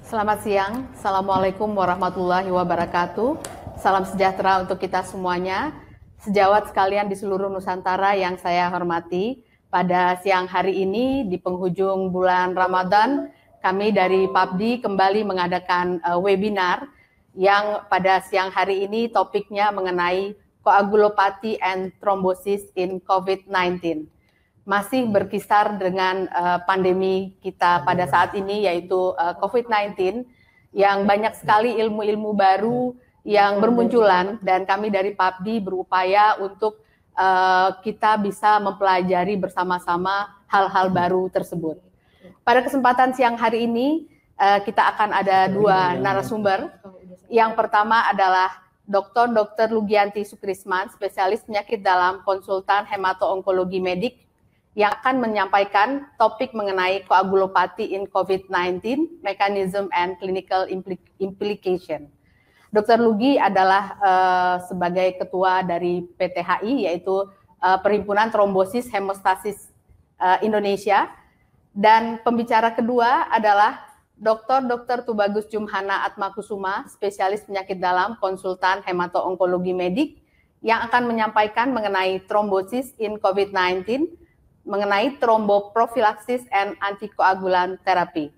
Selamat siang, Assalamualaikum warahmatullahi wabarakatuh. Salam sejahtera untuk kita semuanya. Sejawat sekalian di seluruh Nusantara yang saya hormati, pada siang hari ini di penghujung bulan Ramadan, kami dari PAPDI kembali mengadakan webinar yang pada siang hari ini topiknya mengenai koagulopati and thrombosis in COVID-19. Masih berkisar dengan pandemi kita pada saat ini, yaitu COVID-19, yang banyak sekali ilmu-ilmu baru yang bermunculan, dan kami dari PAPDI berupaya untuk kita bisa mempelajari bersama-sama hal-hal baru tersebut. Pada kesempatan siang hari ini, kita akan ada dua narasumber. Yang pertama adalah Dr. Lugianti Sukrisman, spesialis penyakit dalam konsultan hemato-onkologi medik, yang akan menyampaikan topik mengenai koagulopati in COVID-19, mechanism and clinical implication. Dr. Lugi adalah sebagai ketua dari PTHI, yaitu Perhimpunan Trombosis Hemostasis Indonesia. Dan pembicara kedua adalah Dr. Tubagus Jumhana Atmakusuma, spesialis penyakit dalam konsultan hemato-onkologi medik, yang akan menyampaikan mengenai trombosis in COVID-19, mengenai tromboprofilaksis and antikoagulan terapi.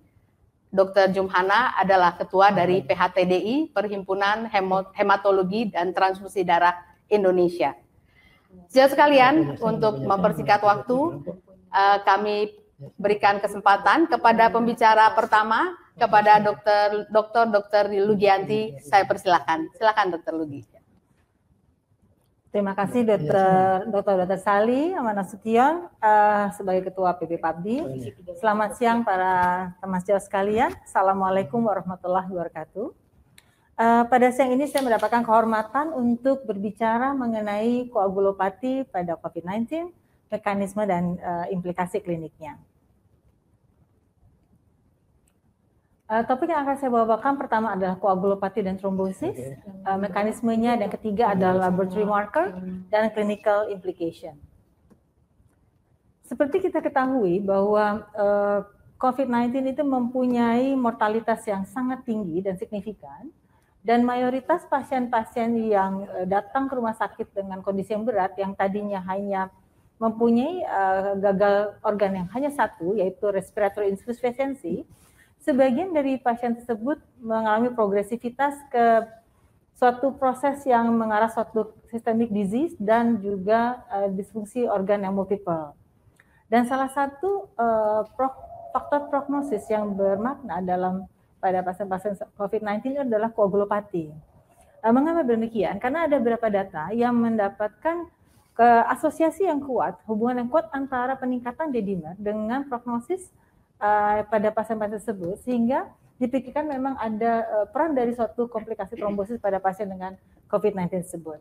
Dr. Jumhana adalah ketua dari PHTDI, Perhimpunan Hematologi dan Transfusi Darah Indonesia. Sejauh sekalian, untuk mempersingkat waktu, kami berikan kesempatan kepada pembicara pertama, kepada Dr. Lugianti. Saya persilakan. Silakan Dr. Lugi. Terima kasih Dr. Sali Amanasution sebagai Ketua PP PAPDI. Selamat siang para teman sejawat sekalian. Assalamualaikum warahmatullahi wabarakatuh. Pada siang ini saya mendapatkan kehormatan untuk berbicara mengenai koagulopati pada COVID-19, mekanisme dan implikasi kliniknya. Topik yang akan saya bawakan pertama adalah koagulopati dan trombosis, mekanismenya, dan ketiga adalah laboratory marker dan clinical implication. Seperti kita ketahui bahwa COVID-19 itu mempunyai mortalitas yang sangat tinggi dan signifikan, dan mayoritas pasien-pasien yang datang ke rumah sakit dengan kondisi yang berat, yang tadinya hanya mempunyai gagal organ yang hanya satu, yaitu respiratory insufficiency, sebagian dari pasien tersebut mengalami progresivitas ke suatu proses yang mengarah suatu systemic disease dan juga disfungsi organ yang multiple. Dan salah satu faktor prognosis yang bermakna pada pasien-pasien COVID-19 adalah koagulopati. Mengapa demikian? Karena ada beberapa data yang mendapatkan asosiasi yang kuat, hubungan yang kuat antara peningkatan D-dimer dengan prognosis pada pasien-pasien tersebut, sehingga dipikirkan memang ada peran dari suatu komplikasi trombosis pada pasien dengan COVID-19 tersebut.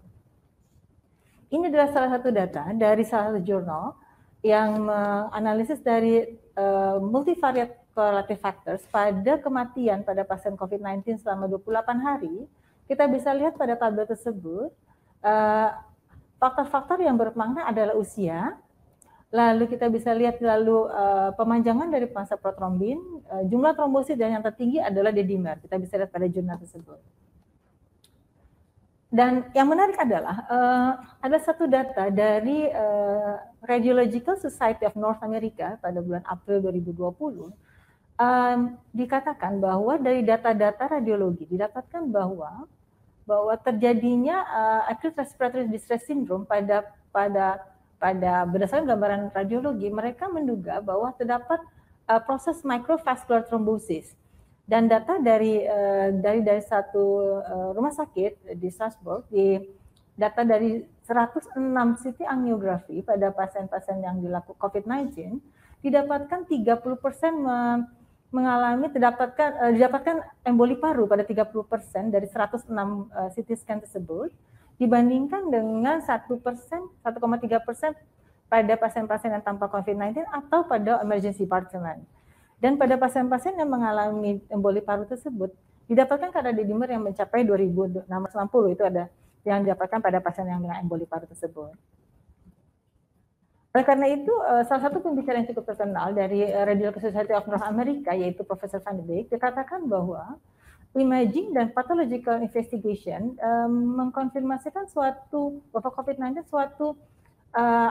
Ini adalah salah satu data dari salah satu jurnal yang menganalisis dari multivariate correlative factors pada kematian pada pasien COVID-19 selama 28 hari. Kita bisa lihat pada tabel tersebut, faktor-faktor yang bermakna adalah usia. Lalu kita bisa lihat pemanjangan dari masa protrombin, jumlah trombosit, dan yang tertinggi adalah D-dimer. Kita bisa lihat pada jurnal tersebut. Dan yang menarik adalah ada satu data dari Radiological Society of North America pada bulan April 2020, dikatakan bahwa dari data-data radiologi didapatkan bahwa terjadinya acute respiratory distress syndrome pada berdasarkan gambaran radiologi. Mereka menduga bahwa terdapat proses microvascular thrombosis, dan data dari satu rumah sakit di Strasbourg, data dari 106 CT angiografi pada pasien-pasien yang dilakukan COVID-19, didapatkan 30% didapatkan emboli paru pada 30% dari 106 CT scan tersebut, dibandingkan dengan 1%, 1,3% pada pasien-pasien yang tanpa COVID-19 atau pada emergency department. Dan pada pasien-pasien yang mengalami emboli paru tersebut, didapatkan kadar D-dimer yang mencapai 2.660, itu ada yang didapatkan pada pasien yang dengan emboli paru tersebut. Oleh karena itu, salah satu pembicara yang cukup terkenal dari Radiological Society of North America, yaitu Profesor Van de Beek, dikatakan bahwa imaging dan pathological investigation mengkonfirmasikan bahwa COVID-19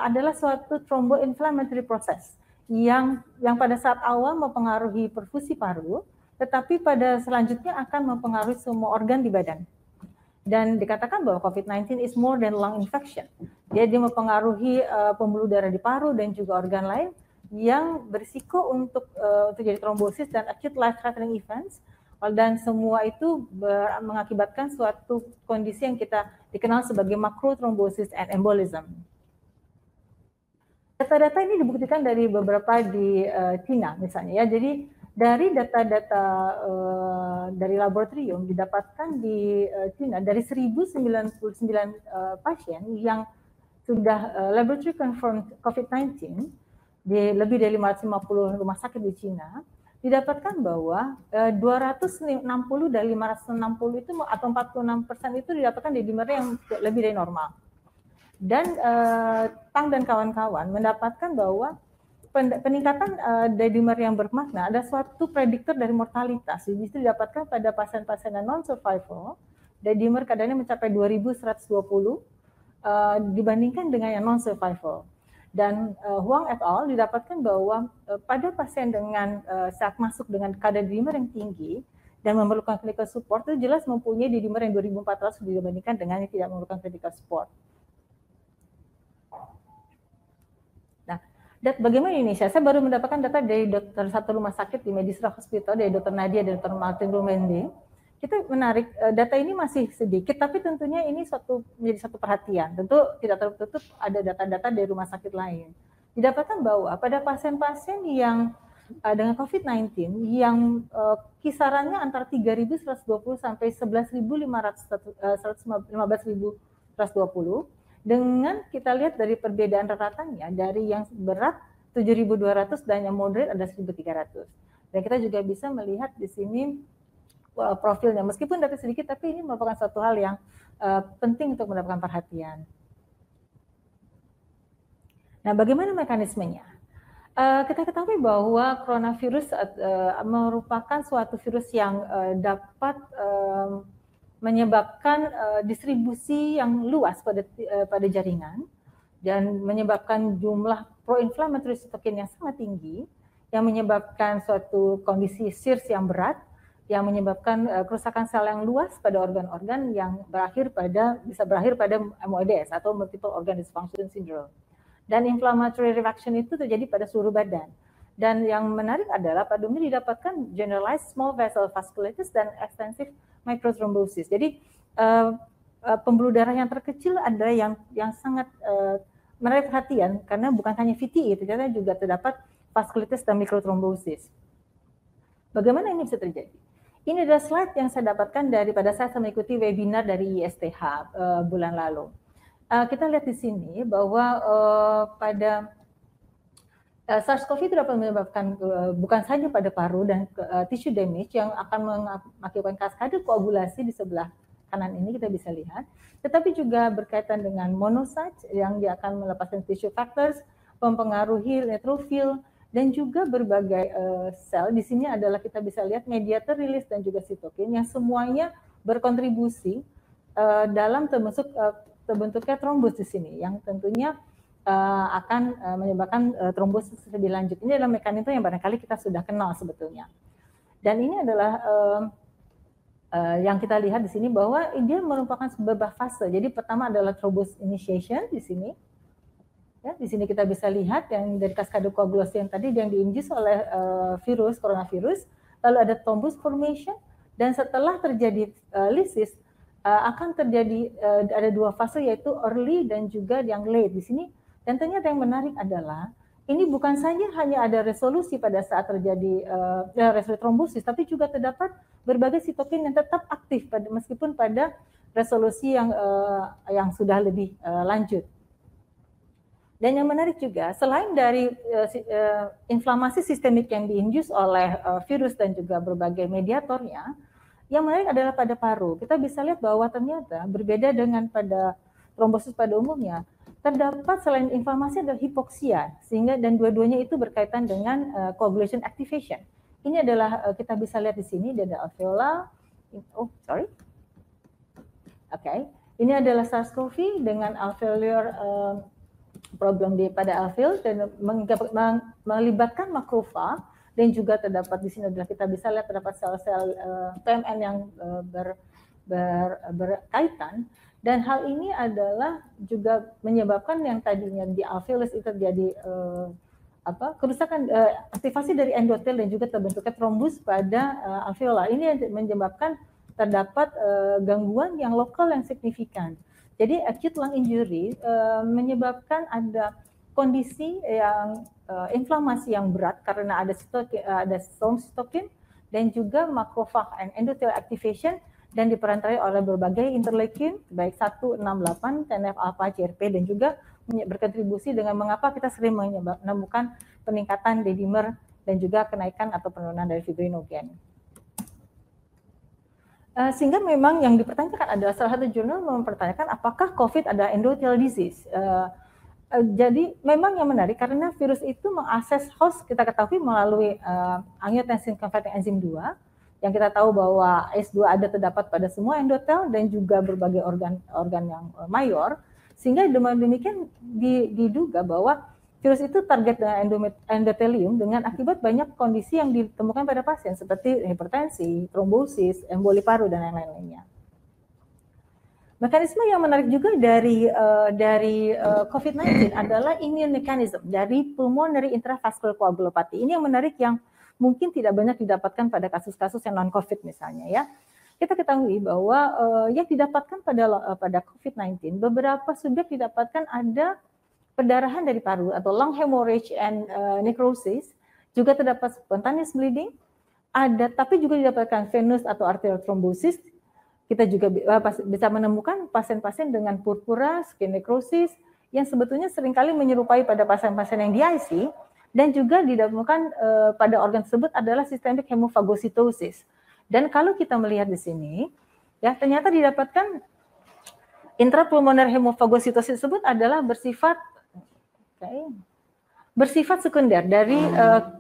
adalah suatu thromboinflammatory process yang pada saat awal mempengaruhi perfusi paru, tetapi pada selanjutnya akan mempengaruhi semua organ di badan. Dan dikatakan bahwa COVID-19 is more than lung infection. Dia mempengaruhi pembuluh darah di paru dan juga organ lain yang berisiko untuk terjadi trombosis dan acute life-threatening events. Dan semua itu mengakibatkan suatu kondisi yang kita dikenal sebagai macrotrombosis and embolism. Data-data ini dibuktikan dari beberapa di Cina misalnya ya. Jadi dari data-data dari laboratorium didapatkan di Cina dari 1099 pasien yang sudah laboratory confirmed COVID-19 di lebih dari 550 rumah sakit di Cina, didapatkan bahwa 260 dari 560 itu atau 46% itu didapatkan D-dimer yang lebih dari normal. Dan Tang dan kawan-kawan mendapatkan bahwa peningkatan D-dimer yang bermakna ada suatu prediktor dari mortalitas. Jadi itu didapatkan pada pasien-pasien non-survival, D-dimer kadarnya mencapai 2120 dibandingkan dengan yang non-survival. Dan Huang et al. Didapatkan bahwa pada pasien dengan saat masuk dengan kadar D-dimer yang tinggi dan memerlukan clinical support itu jelas mempunyai D-dimer yang 2400 dibandingkan dengan yang tidak memerlukan clinical support. Bagaimana Indonesia? Saya baru mendapatkan data dari dokter satu rumah sakit di Medisra Hospital, dari Dr. Nadia dan Dr. Martin Rumende. Kita menarik data ini masih sedikit, tapi tentunya ini menjadi satu perhatian. Tentu tidak tertutup ada data-data dari rumah sakit lain. Didapatkan bahwa pada pasien-pasien yang dengan COVID-19 yang kisarannya antara 3.120 sampai 11.120 dengan kita lihat dari perbedaan ratatannya dari yang berat 7.200 dan yang moderate ada 1.300. Dan kita juga bisa melihat di sini profilnya. Meskipun data sedikit, tapi ini merupakan suatu hal yang penting untuk mendapatkan perhatian. Nah, bagaimana mekanismenya? Kita ketahui bahwa coronavirus merupakan suatu virus yang dapat menyebabkan distribusi yang luas pada jaringan dan menyebabkan jumlah pro-inflammatory cytokine yang sangat tinggi, yang menyebabkan suatu kondisi SIRS yang berat, yang menyebabkan kerusakan sel yang luas pada organ-organ yang bisa berakhir pada MOEDS atau multiple organ dysfunction syndrome. Dan inflammatory reaction itu terjadi pada seluruh badan. Dan yang menarik adalah pada umumnya didapatkan generalized small vessel vasculitis dan extensive microthrombosis. Jadi pembuluh darah yang terkecil ada yang sangat menarik perhatian karena bukan hanya VTE, ternyata juga terdapat vaskulitis dan microthrombosis. Bagaimana ini bisa terjadi? Ini adalah slide yang saya dapatkan pada saat saya mengikuti webinar dari ISTH bulan lalu. Kita lihat di sini bahwa pada SARS-CoV itu dapat menyebabkan bukan saja pada paru dan tissue damage yang akan mengakibatkan kaskade koagulasi di sebelah kanan ini kita bisa lihat, tetapi juga berkaitan dengan monocytes yang dia akan melepaskan tissue factors, mempengaruhi neutrophil dan juga berbagai sel. Di sini adalah kita bisa lihat mediator release dan juga sitokin yang semuanya berkontribusi dalam terbentuknya trombus di sini yang tentunya akan menyebabkan trombosis lebih lanjut. Ini adalah mekanisme yang barangkali kita sudah kenal sebetulnya. Dan ini adalah yang kita lihat di sini bahwa dia merupakan beberapa fase. Jadi pertama adalah thrombus initiation di sini. Ya, di sini kita bisa lihat yang dari kaskade koagulasi yang tadi yang diinduce oleh coronavirus, lalu ada thrombus formation dan setelah terjadi lysis akan terjadi ada dua fase yaitu early dan juga yang late di sini. Dan ternyata yang menarik adalah ini bukan saja hanya ada resolusi pada saat terjadi resolusi trombosis, tapi juga terdapat berbagai sitokin yang tetap aktif meskipun pada resolusi yang sudah lebih lanjut. Dan yang menarik juga, selain dari inflamasi sistemik yang diinduce oleh virus dan juga berbagai mediatornya, yang menarik adalah pada paru. Kita bisa lihat bahwa ternyata berbeda dengan pada trombosis pada umumnya, terdapat selain inflamasi adalah hipoksia, sehingga dan dua-duanya itu berkaitan dengan coagulation activation. Ini adalah kita bisa lihat di sini ada alveola. Ini adalah SARS-CoV dengan alveolar problem pada alveol dan melibatkan makrofag, dan juga terdapat di sini adalah kita bisa lihat terdapat sel-sel PMN yang berkaitan. Dan hal ini adalah juga menyebabkan yang tadinya di alveolus itu terjadi kerusakan aktivasi dari endotel dan juga terbentuknya trombus pada alveola. Ini menyebabkan terdapat gangguan yang lokal yang signifikan. Jadi acute lung injury menyebabkan ada kondisi yang inflamasi yang berat karena ada sitokin dan juga macrophage and endothelial activation, dan diperantarai oleh berbagai interleukin baik 1, 6, 8, TNF alpha, CRP, dan juga berkontribusi dengan mengapa kita sering menemukan peningkatan D-dimer dan juga kenaikan atau penurunan dari fibrinogen. Sehingga memang yang dipertanyakan adalah salah satu jurnal mempertanyakan apakah COVID ada endothelial disease. Jadi memang yang menarik karena virus itu mengakses host kita ketahui melalui angiotensin converting enzim 2, yang kita tahu bahwa ACE2 ada terdapat pada semua endotel dan juga berbagai organ yang mayor, sehingga demikian diduga bahwa virus itu target dengan endotelium dengan akibat banyak kondisi yang ditemukan pada pasien seperti hipertensi, trombosis, emboli paru, dan lain-lainnya. Mekanisme yang menarik juga dari COVID-19 adalah immune mechanism dari pulmonary intravascular coagulopathy. Ini yang menarik, yang mungkin tidak banyak didapatkan pada kasus-kasus yang non-COVID misalnya ya. Kita ketahui bahwa yang didapatkan pada COVID-19, beberapa subjek didapatkan ada perdarahan dari paru atau lung hemorrhage and necrosis, juga terdapat spontaneous bleeding, tapi juga didapatkan venous atau arterial thrombosis. Kita juga bisa menemukan pasien-pasien dengan purpura, skin necrosis, yang sebetulnya seringkali menyerupai pada pasien-pasien yang di IC, dan juga ditemukan pada organ tersebut adalah systemic hemophagocytosis. Dan kalau kita melihat di sini, ya ternyata didapatkan intrapulmonar hemophagocytosis tersebut adalah bersifat sekunder dari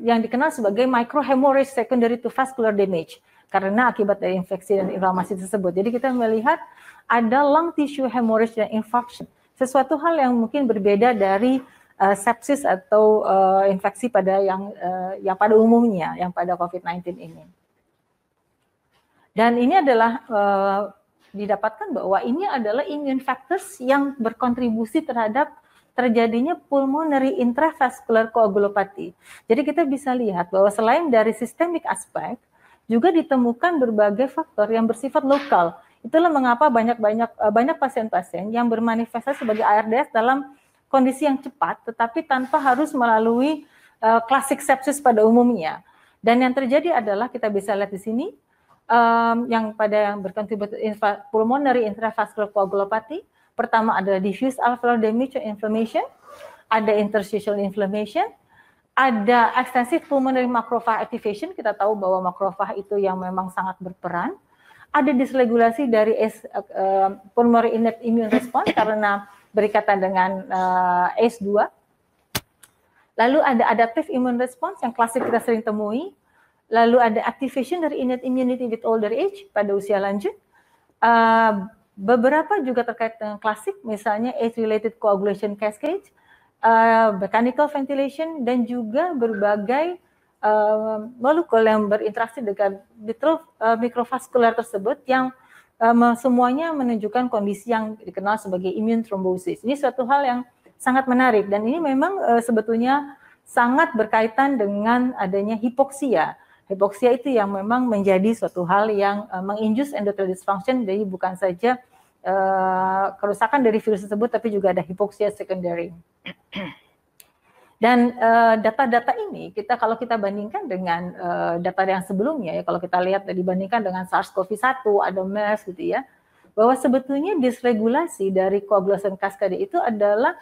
yang dikenal sebagai microhemorrhage secondary to vascular damage karena akibat dari infeksi dan inflamasi tersebut. Jadi kita melihat ada lung tissue hemorrhage dan infarction, sesuatu hal yang mungkin berbeda dari sepsis atau infeksi pada yang pada umumnya yang pada COVID-19 ini. Dan ini adalah didapatkan bahwa ini adalah immune factors yang berkontribusi terhadap terjadinya pulmonary intravascular coagulopathy. Jadi kita bisa lihat bahwa selain dari systemic aspek, juga ditemukan berbagai faktor yang bersifat lokal. Itulah mengapa banyak pasien-pasien yang bermanifestasi sebagai ARDS dalam kondisi yang cepat, tetapi tanpa harus melalui klasik sepsis pada umumnya. Dan yang terjadi adalah kita bisa lihat di sini, yang berkontribusi pulmonary intravascular coagulopathy. Pertama adalah diffuse alveolar damage or inflammation, ada interstitial inflammation, ada extensive pulmonary macrophage activation. Kita tahu bahwa macrophage itu yang memang sangat berperan. Ada dysregulasi dari pulmonary innate immune response karena berikatan dengan ACE2. Lalu ada adaptive immune response yang klasik kita sering temui. Lalu ada activation dari innate immunity with older age pada usia lanjut. Beberapa juga terkait dengan klasik, misalnya age-related coagulation cascade, mechanical ventilation, dan juga berbagai molekul yang berinteraksi dengan mikrovaskular tersebut yang semuanya menunjukkan kondisi yang dikenal sebagai immune thrombosis. Ini suatu hal yang sangat menarik, dan ini memang sebetulnya sangat berkaitan dengan adanya hipoksia. Hipoksia itu yang memang menjadi suatu hal yang menginduce endothelial dysfunction, jadi bukan saja kerusakan dari virus tersebut, tapi juga ada hipoksia secondary. Dan data-data ini kalau kita bandingkan dengan data yang sebelumnya, ya kalau kita lihat dibandingkan dengan SARS-CoV-1, ada MERS gitu ya, bahwa sebetulnya dysregulasi dari coagulation cascade itu adalah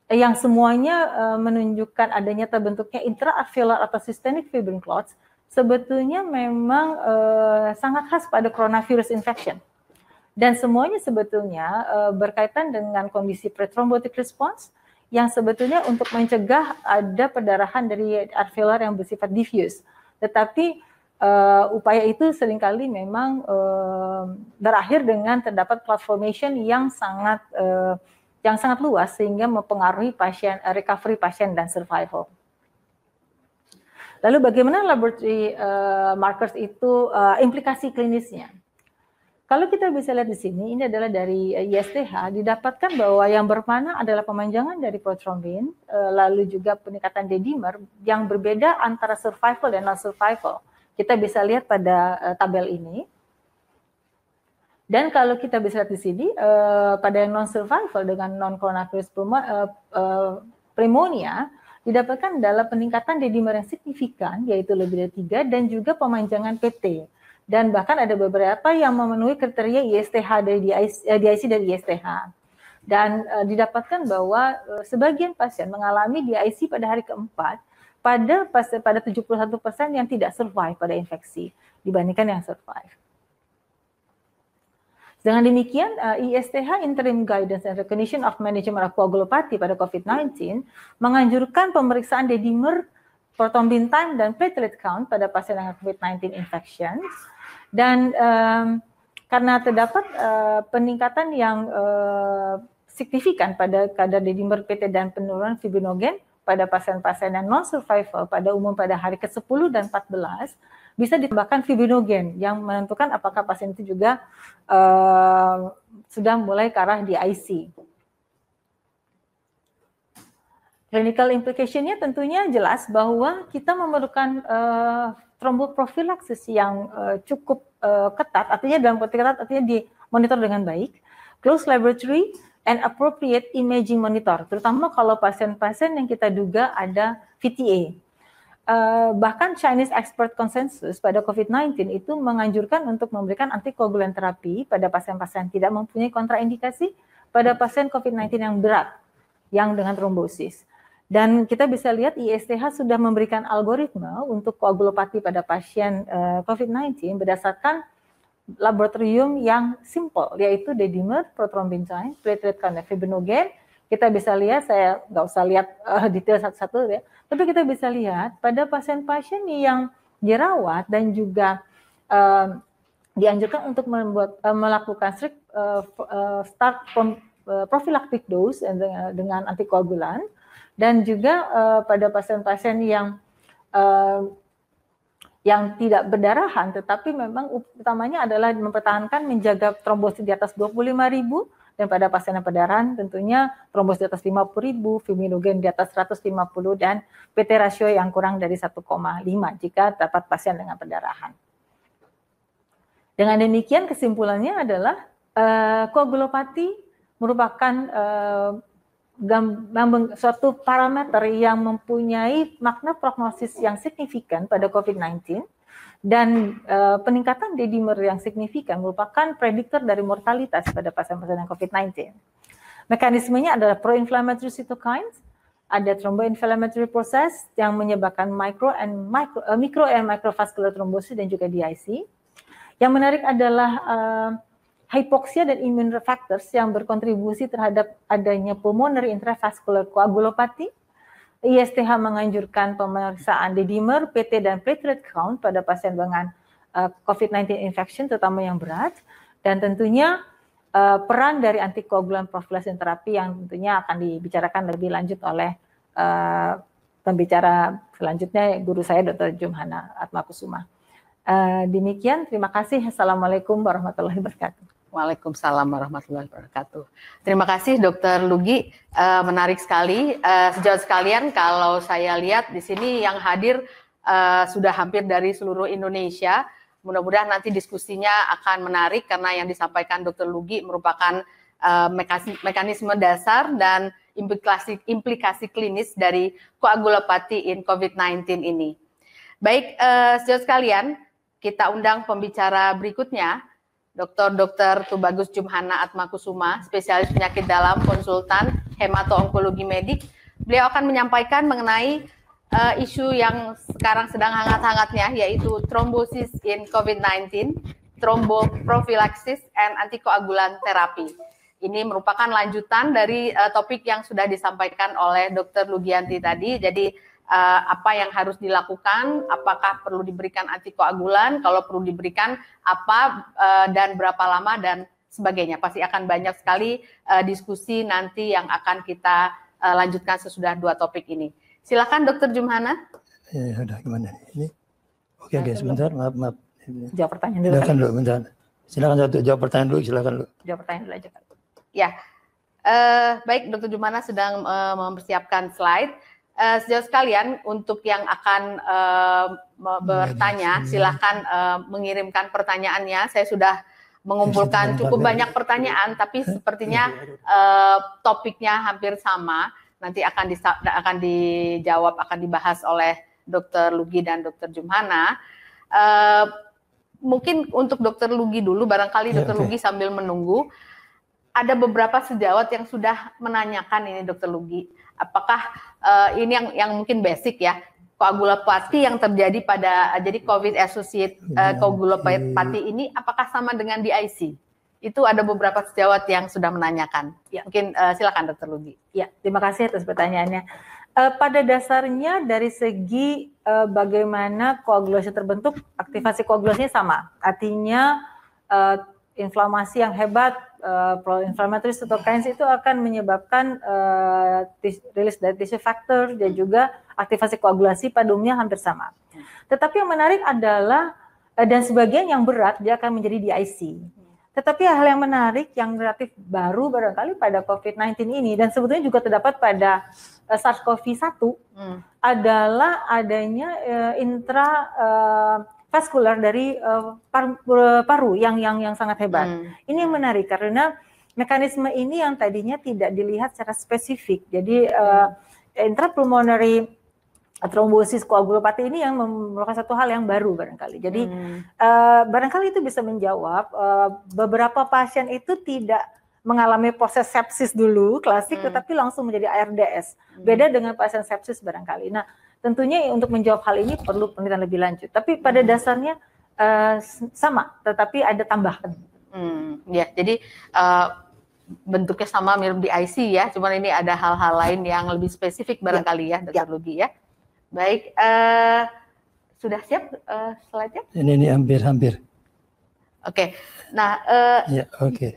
yang semuanya menunjukkan adanya terbentuknya intra-alveolar atau systemic fibrin clots, sebetulnya memang sangat khas pada coronavirus infection. Dan semuanya sebetulnya berkaitan dengan kondisi prethrombotic response yang sebetulnya untuk mencegah ada perdarahan dari alveolar yang bersifat diffuse. Tetapi upaya itu seringkali memang berakhir dengan terdapat clot formation yang sangat luas sehingga mempengaruhi pasien recovery pasien dan survival. Lalu bagaimana laboratory markers itu implikasi klinisnya? Kalau kita bisa lihat di sini, ini adalah dari ISTH, didapatkan bahwa yang bermana adalah pemanjangan dari prothrombin, lalu juga peningkatan D-dimer yang berbeda antara survival dan non-survival. Kita bisa lihat pada tabel ini. Dan kalau kita bisa lihat di sini, pada yang non-survival dengan non-coronavirus pneumonia, didapatkan adalah peningkatan D-dimer yang signifikan, yaitu lebih dari 3, dan juga pemanjangan PT. Dan bahkan ada beberapa yang memenuhi kriteria ISTH dari DIC dari ISTH. Dan didapatkan bahwa sebagian pasien mengalami DIC pada hari keempat pada 71% yang tidak survive pada infeksi dibandingkan yang survive. Dengan demikian, ISTH Interim Guidance and Recognition of Management of Coagulopathy pada COVID-19 menganjurkan pemeriksaan D-dimer, prothrombin time, dan platelet count pada pasien dengan COVID-19 infections. Dan karena terdapat peningkatan yang signifikan pada kadar D-dimer, PT, dan penurunan fibrinogen pada pasien-pasien yang non-survival pada umum pada hari ke-10 dan 14, bisa ditambahkan fibrinogen yang menentukan apakah pasien itu juga sudah mulai ke arah DIC. Clinical implication-nya tentunya jelas bahwa kita memerlukan tromboprofilaksis yang cukup ketat, artinya dalam konteks ketat artinya dimonitor dengan baik, close laboratory and appropriate imaging monitor, terutama kalau pasien-pasien yang kita duga ada VTA. Bahkan Chinese Expert Consensus pada COVID-19 itu menganjurkan untuk memberikan antikoagulan terapi pada pasien-pasien tidak mempunyai kontraindikasi pada pasien COVID-19 yang berat, yang dengan trombosis. Dan kita bisa lihat ISTH sudah memberikan algoritma untuk koagulopati pada pasien COVID-19 berdasarkan laboratorium yang simple, yaitu D-dimer, prothrombin time, platelet count, dan fibrinogen. Kita bisa lihat, saya nggak usah lihat detail satu-satu ya, tapi kita bisa lihat pada pasien-pasien yang dirawat dan juga dianjurkan untuk melakukan start prophylactic dose dengan antikoagulan, dan juga pada pasien-pasien yang tidak berdarahan, tetapi memang utamanya adalah mempertahankan menjaga trombosit di atas 25.000, dan pada pasien yang perdarahan tentunya trombosit di atas 50.000, fibrinogen di atas 150, dan PT rasio yang kurang dari 1,5 jika dapat pasien dengan perdarahan. Dengan demikian kesimpulannya adalah koagulopati merupakan suatu parameter yang mempunyai makna prognosis yang signifikan pada COVID-19, dan peningkatan D-dimer yang signifikan merupakan prediktor dari mortalitas pada pasien-pasien yang COVID-19. Mekanismenya adalah pro-inflammatory cytokines, ada thromboinflammatory process yang menyebabkan micro and microvascular thrombosis dan juga DIC. Yang menarik adalah hypoxia dan immune factors yang berkontribusi terhadap adanya pulmonary intravascular coagulopathy. ISTH menganjurkan pemeriksaan D-dimer, PT, dan platelet count pada pasien dengan COVID-19 infection, terutama yang berat, dan tentunya peran dari antikoagulan prophylaxis terapi yang tentunya akan dibicarakan lebih lanjut oleh pembicara selanjutnya, guru saya Dr. Jumhana Atmakusuma. Demikian, terima kasih. Assalamualaikum warahmatullahi wabarakatuh. Waalaikumsalam warahmatullahi wabarakatuh. Terima kasih Dr. Lugi, menarik sekali. Sejawat sekalian, kalau saya lihat di sini yang hadir sudah hampir dari seluruh Indonesia. Mudah-mudahan nanti diskusinya akan menarik karena yang disampaikan Dr. Lugi merupakan mekanisme dasar dan implikasi klinis dari koagulopati in COVID-19 ini. Baik, sejawat sekalian, kita undang pembicara berikutnya. Dr. Tubagus Jumhana Atmakusuma, spesialis penyakit dalam, konsultan hemato-onkologi medik. Beliau akan menyampaikan mengenai isu yang sekarang sedang hangat-hangatnya, yaitu trombosis in COVID-19. thromboprophylaxis and antikoagulan therapy. Ini merupakan lanjutan dari topik yang sudah disampaikan oleh Dr. Lugianti tadi. Jadi apa yang harus dilakukan, apakah perlu diberikan antikoagulan, kalau perlu diberikan apa dan berapa lama dan sebagainya. Pasti akan banyak sekali diskusi nanti yang akan kita lanjutkan sesudah 2 topik ini. Silakan Dr. Jumhana. Ya udah gimana ini? Oke sebentar, maaf. Jawab pertanyaan dulu. Silakan dulu, bentar. Silakan jawab pertanyaan dulu, silakan dulu. Jawab pertanyaan dulu aja. Ya, baik Dr. Jumhana sedang mempersiapkan slide. Sejauh sekalian untuk yang akan bertanya, silakan mengirimkan pertanyaannya. Saya sudah mengumpulkan cukup banyak pertanyaan, tapi sepertinya topiknya hampir sama. Nanti akan dijawab, akan dibahas oleh Dr. Lugi dan Dr. Jumhana. Mungkin untuk Dr. Lugi dulu, barangkali Dr. Lugi sambil menunggu. Ada beberapa sejawat yang sudah menanyakan ini Dr. Lugi, apakah ini yang mungkin basic ya, koagulopati yang terjadi pada jadi COVID associated koagulopati ini apakah sama dengan DIC? Itu ada beberapa sejawat yang sudah menanyakan. Ya. Mungkin silakan Dr. Lugi. Ya, terima kasih atas pertanyaannya. Pada dasarnya dari segi bagaimana koagulasi terbentuk, aktivasi koagulasinya sama. Artinya inflamasi yang hebat, pro-inflammatory cytokines itu akan menyebabkan rilis dari tissue factor dan juga aktivasi koagulasi pada umumnya hampir sama. Tetapi yang menarik adalah dan sebagian yang berat dia akan menjadi DIC. Tetapi hal yang menarik yang relatif baru barangkali pada COVID-19 ini dan sebetulnya juga terdapat pada SARS-CoV-1 adalah adanya vaskular dari paru yang sangat hebat. Ini yang menarik karena mekanisme ini yang tadinya tidak dilihat secara spesifik. Jadi intrapulmonary trombosis koagulopati ini yang merupakan satu hal yang baru barangkali. Jadi barangkali itu bisa menjawab beberapa pasien itu tidak mengalami proses sepsis dulu klasik tetapi langsung menjadi ARDS. Beda dengan pasien sepsis barangkali. Nah, tentunya untuk menjawab hal ini perlu penelitian lebih lanjut. Tapi pada dasarnya sama, tetapi ada tambahan. Ya, jadi bentuknya sama mirip di IC ya, cuman ini ada hal-hal lain yang lebih spesifik barangkali ya, Dr. Lugi ya. Baik, sudah siap slide-nya? Ini hampir. Oke, nah ya, oke.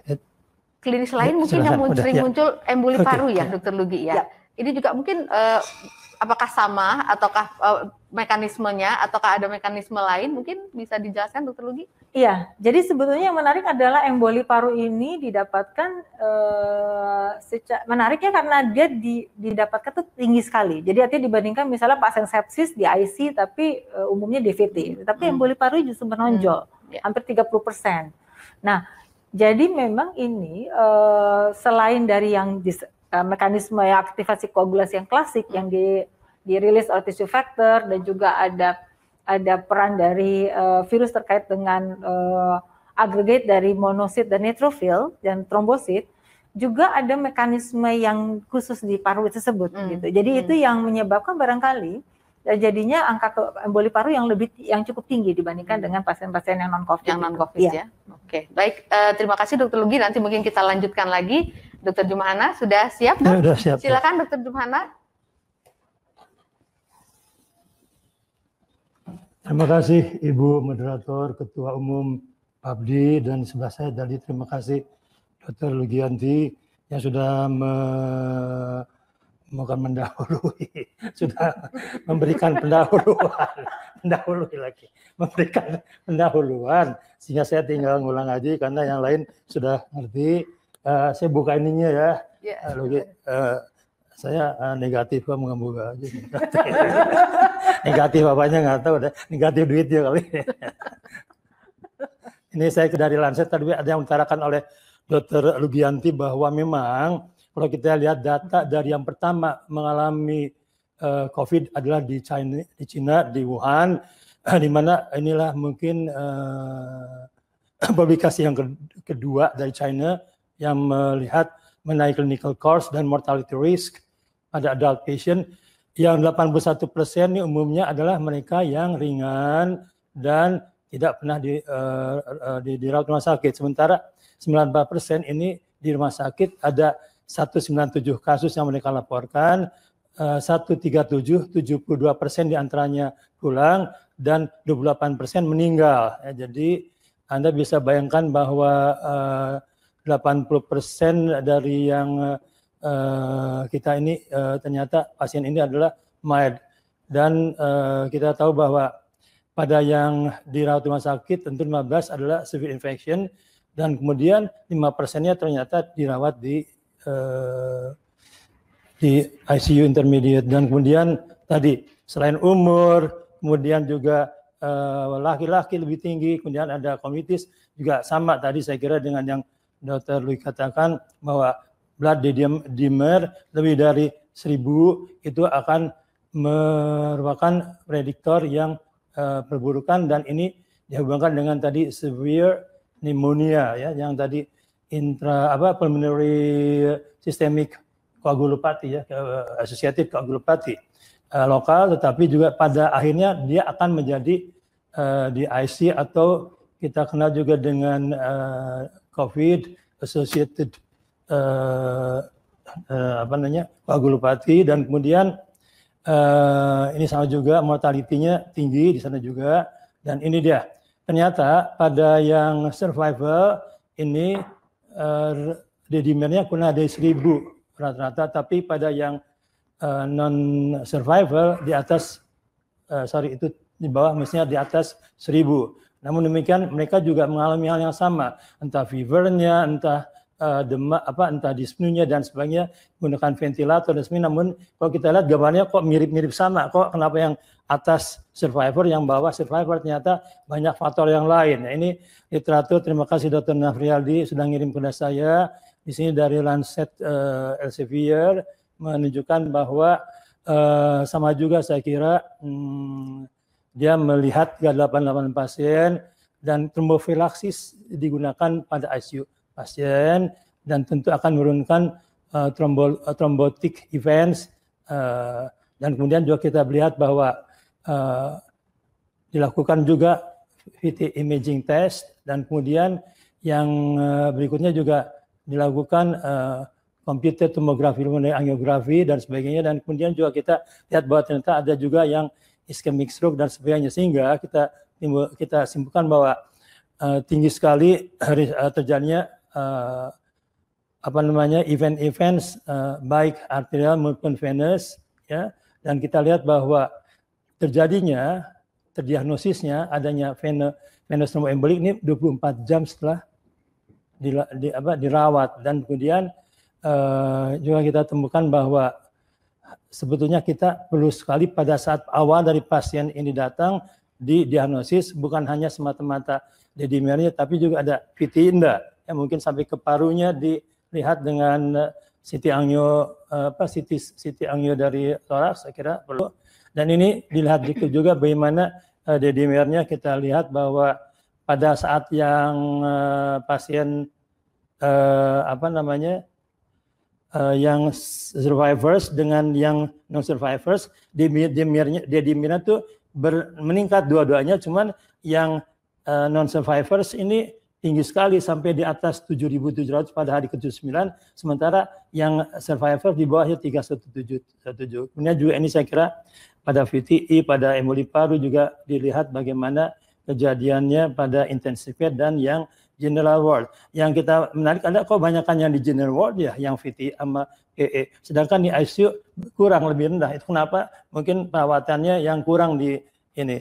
Klinis lain mungkin yang sering muncul emboli paru ya, Dr. Lugi ya. Ini juga mungkin apakah sama ataukah mekanismenya ataukah ada mekanisme lain mungkin bisa dijelaskan Dr. Lugi? Iya, jadi sebetulnya yang menarik adalah emboli paru ini didapatkan menariknya karena dia didapatkan tuh tinggi sekali. Jadi artinya dibandingkan misalnya pasien sepsis di IC tapi umumnya DVT, tapi emboli paru justru menonjol hampir 30%. Nah, jadi memang ini selain dari yang mekanisme aktivasi koagulasi yang klasik yang dirilis oleh tissue factor dan juga ada peran dari virus terkait dengan agregat dari monosit dan neutrophil dan trombosit, juga ada mekanisme yang khusus di paru tersebut gitu. Jadi itu yang menyebabkan barangkali jadinya angka emboli paru yang cukup tinggi dibandingkan dengan pasien-pasien yang non-COVID. Yang non-COVID ya. Oke, baik. Terima kasih Dr. Lugi. Nanti mungkin kita lanjutkan lagi. Dr. Jumhana sudah siap? Ya, sudah siap. Silakan Dr. Jumhana. Terima kasih Ibu Moderator, Ketua Umum PABDI, dan sebelah saya tadi terima kasih Dr. Lugianti yang sudah mendahului, sudah memberikan memberikan pendahuluan, sehingga saya tinggal ngulang aja karena yang lain sudah ngerti. Saya buka ininya ya, Lugi. Saya negatif kok mengemuka aja. Negatif apanya nggak tahu, negatif duitnya kali. Ini saya dari Lancet tadi ada yang utarakan oleh Dr. Lugianti bahwa memang kalau kita lihat data dari yang pertama mengalami COVID adalah di China, di Wuhan, di mana inilah mungkin publikasi yang kedua dari China yang melihat mengenai clinical course dan mortality risk pada adult patient yang 81% ini umumnya adalah mereka yang ringan dan tidak pernah dirawat rumah sakit. Sementara 94% ini di rumah sakit ada 197 kasus yang mereka laporkan, 137, 72% diantaranya pulang dan 28% meninggal. Ya, jadi Anda bisa bayangkan bahwa 80% dari yang kita ini ternyata pasien ini adalah mild. Dan kita tahu bahwa pada yang dirawat rumah sakit tentu 15 adalah severe infection dan kemudian 5%-nya ternyata dirawat di ICU intermediate. Dan kemudian tadi selain umur, kemudian juga laki-laki lebih tinggi, kemudian ada komitis juga sama tadi saya kira dengan yang Dr. Lui katakan bahwa blood dimer lebih dari 1000 itu akan merupakan prediktor yang perburukan, dan ini dihubungkan dengan tadi severe pneumonia ya, yang tadi pulmonary systemic coagulopathy ya, associated coagulopathy lokal, tetapi juga pada akhirnya dia akan menjadi di IC atau kita kenal juga dengan COVID associated coagulopathy, dan kemudian ini sama juga mortality-nya tinggi di sana juga. Dan ini dia ternyata pada yang survival ini D-dimernya kurang dari 1000 rata-rata, tapi pada yang non survival di atas itu di bawah, mestinya di atas 1000. Namun demikian mereka juga mengalami hal yang sama, entah fevernya, entah entah dyspnea dan sebagainya, menggunakan ventilator dan sebagainya. Namun kalau kita lihat gambarnya kok mirip-mirip sama, kok kenapa yang atas survivor, yang bawah survivor, ternyata banyak faktor yang lain. Nah, ini literatur, terima kasih Dr. Nafrialdi sudah ngirim kepada saya. Di sini dari Lancet Elsevier menunjukkan bahwa sama juga saya kira dia melihat 88 pasien dan trombofilaksis digunakan pada ICU pasien dan tentu akan menurunkan thrombotic events, dan kemudian juga kita melihat bahwa dilakukan juga VT imaging test, dan kemudian yang berikutnya juga dilakukan computed tomography, angiografi dan sebagainya, dan kemudian juga kita lihat bahwa ternyata ada juga yang ischemic stroke dan sebagainya, sehingga kita simpulkan bahwa tinggi sekali terjadinya event-events baik arterial maupun venous ya, dan kita lihat bahwa terdiagnosisnya adanya venous thromboembolik ini 24 jam setelah dirawat, dan kemudian juga kita temukan bahwa sebetulnya kita perlu sekali pada saat awal dari pasien ini datang didiagnosis bukan hanya semata-mata D-dimernya, tapi juga ada VT indah yang mungkin sampai ke parunya dilihat dengan CT angio dari toraks, saya kira perlu. Dan ini dilihat juga bagaimana D-dimernya, kita lihat bahwa pada saat yang pasien yang survivors dengan yang non survivors, D-dimernya tuh meningkat dua-duanya, cuman yang non survivors ini tinggi sekali sampai di atas 7.700 pada hari ke-79, sementara yang survivor di bawahnya 317. Kemudian juga ini saya kira pada VTI, pada emboli paru juga dilihat bagaimana kejadiannya pada intensive care dan yang general ward. Yang kita menarik ada kok banyakan yang di general ward ya, yang VTI sama EE. Sedangkan di ICU kurang, lebih rendah. Itu kenapa? Mungkin perawatannya yang kurang di ini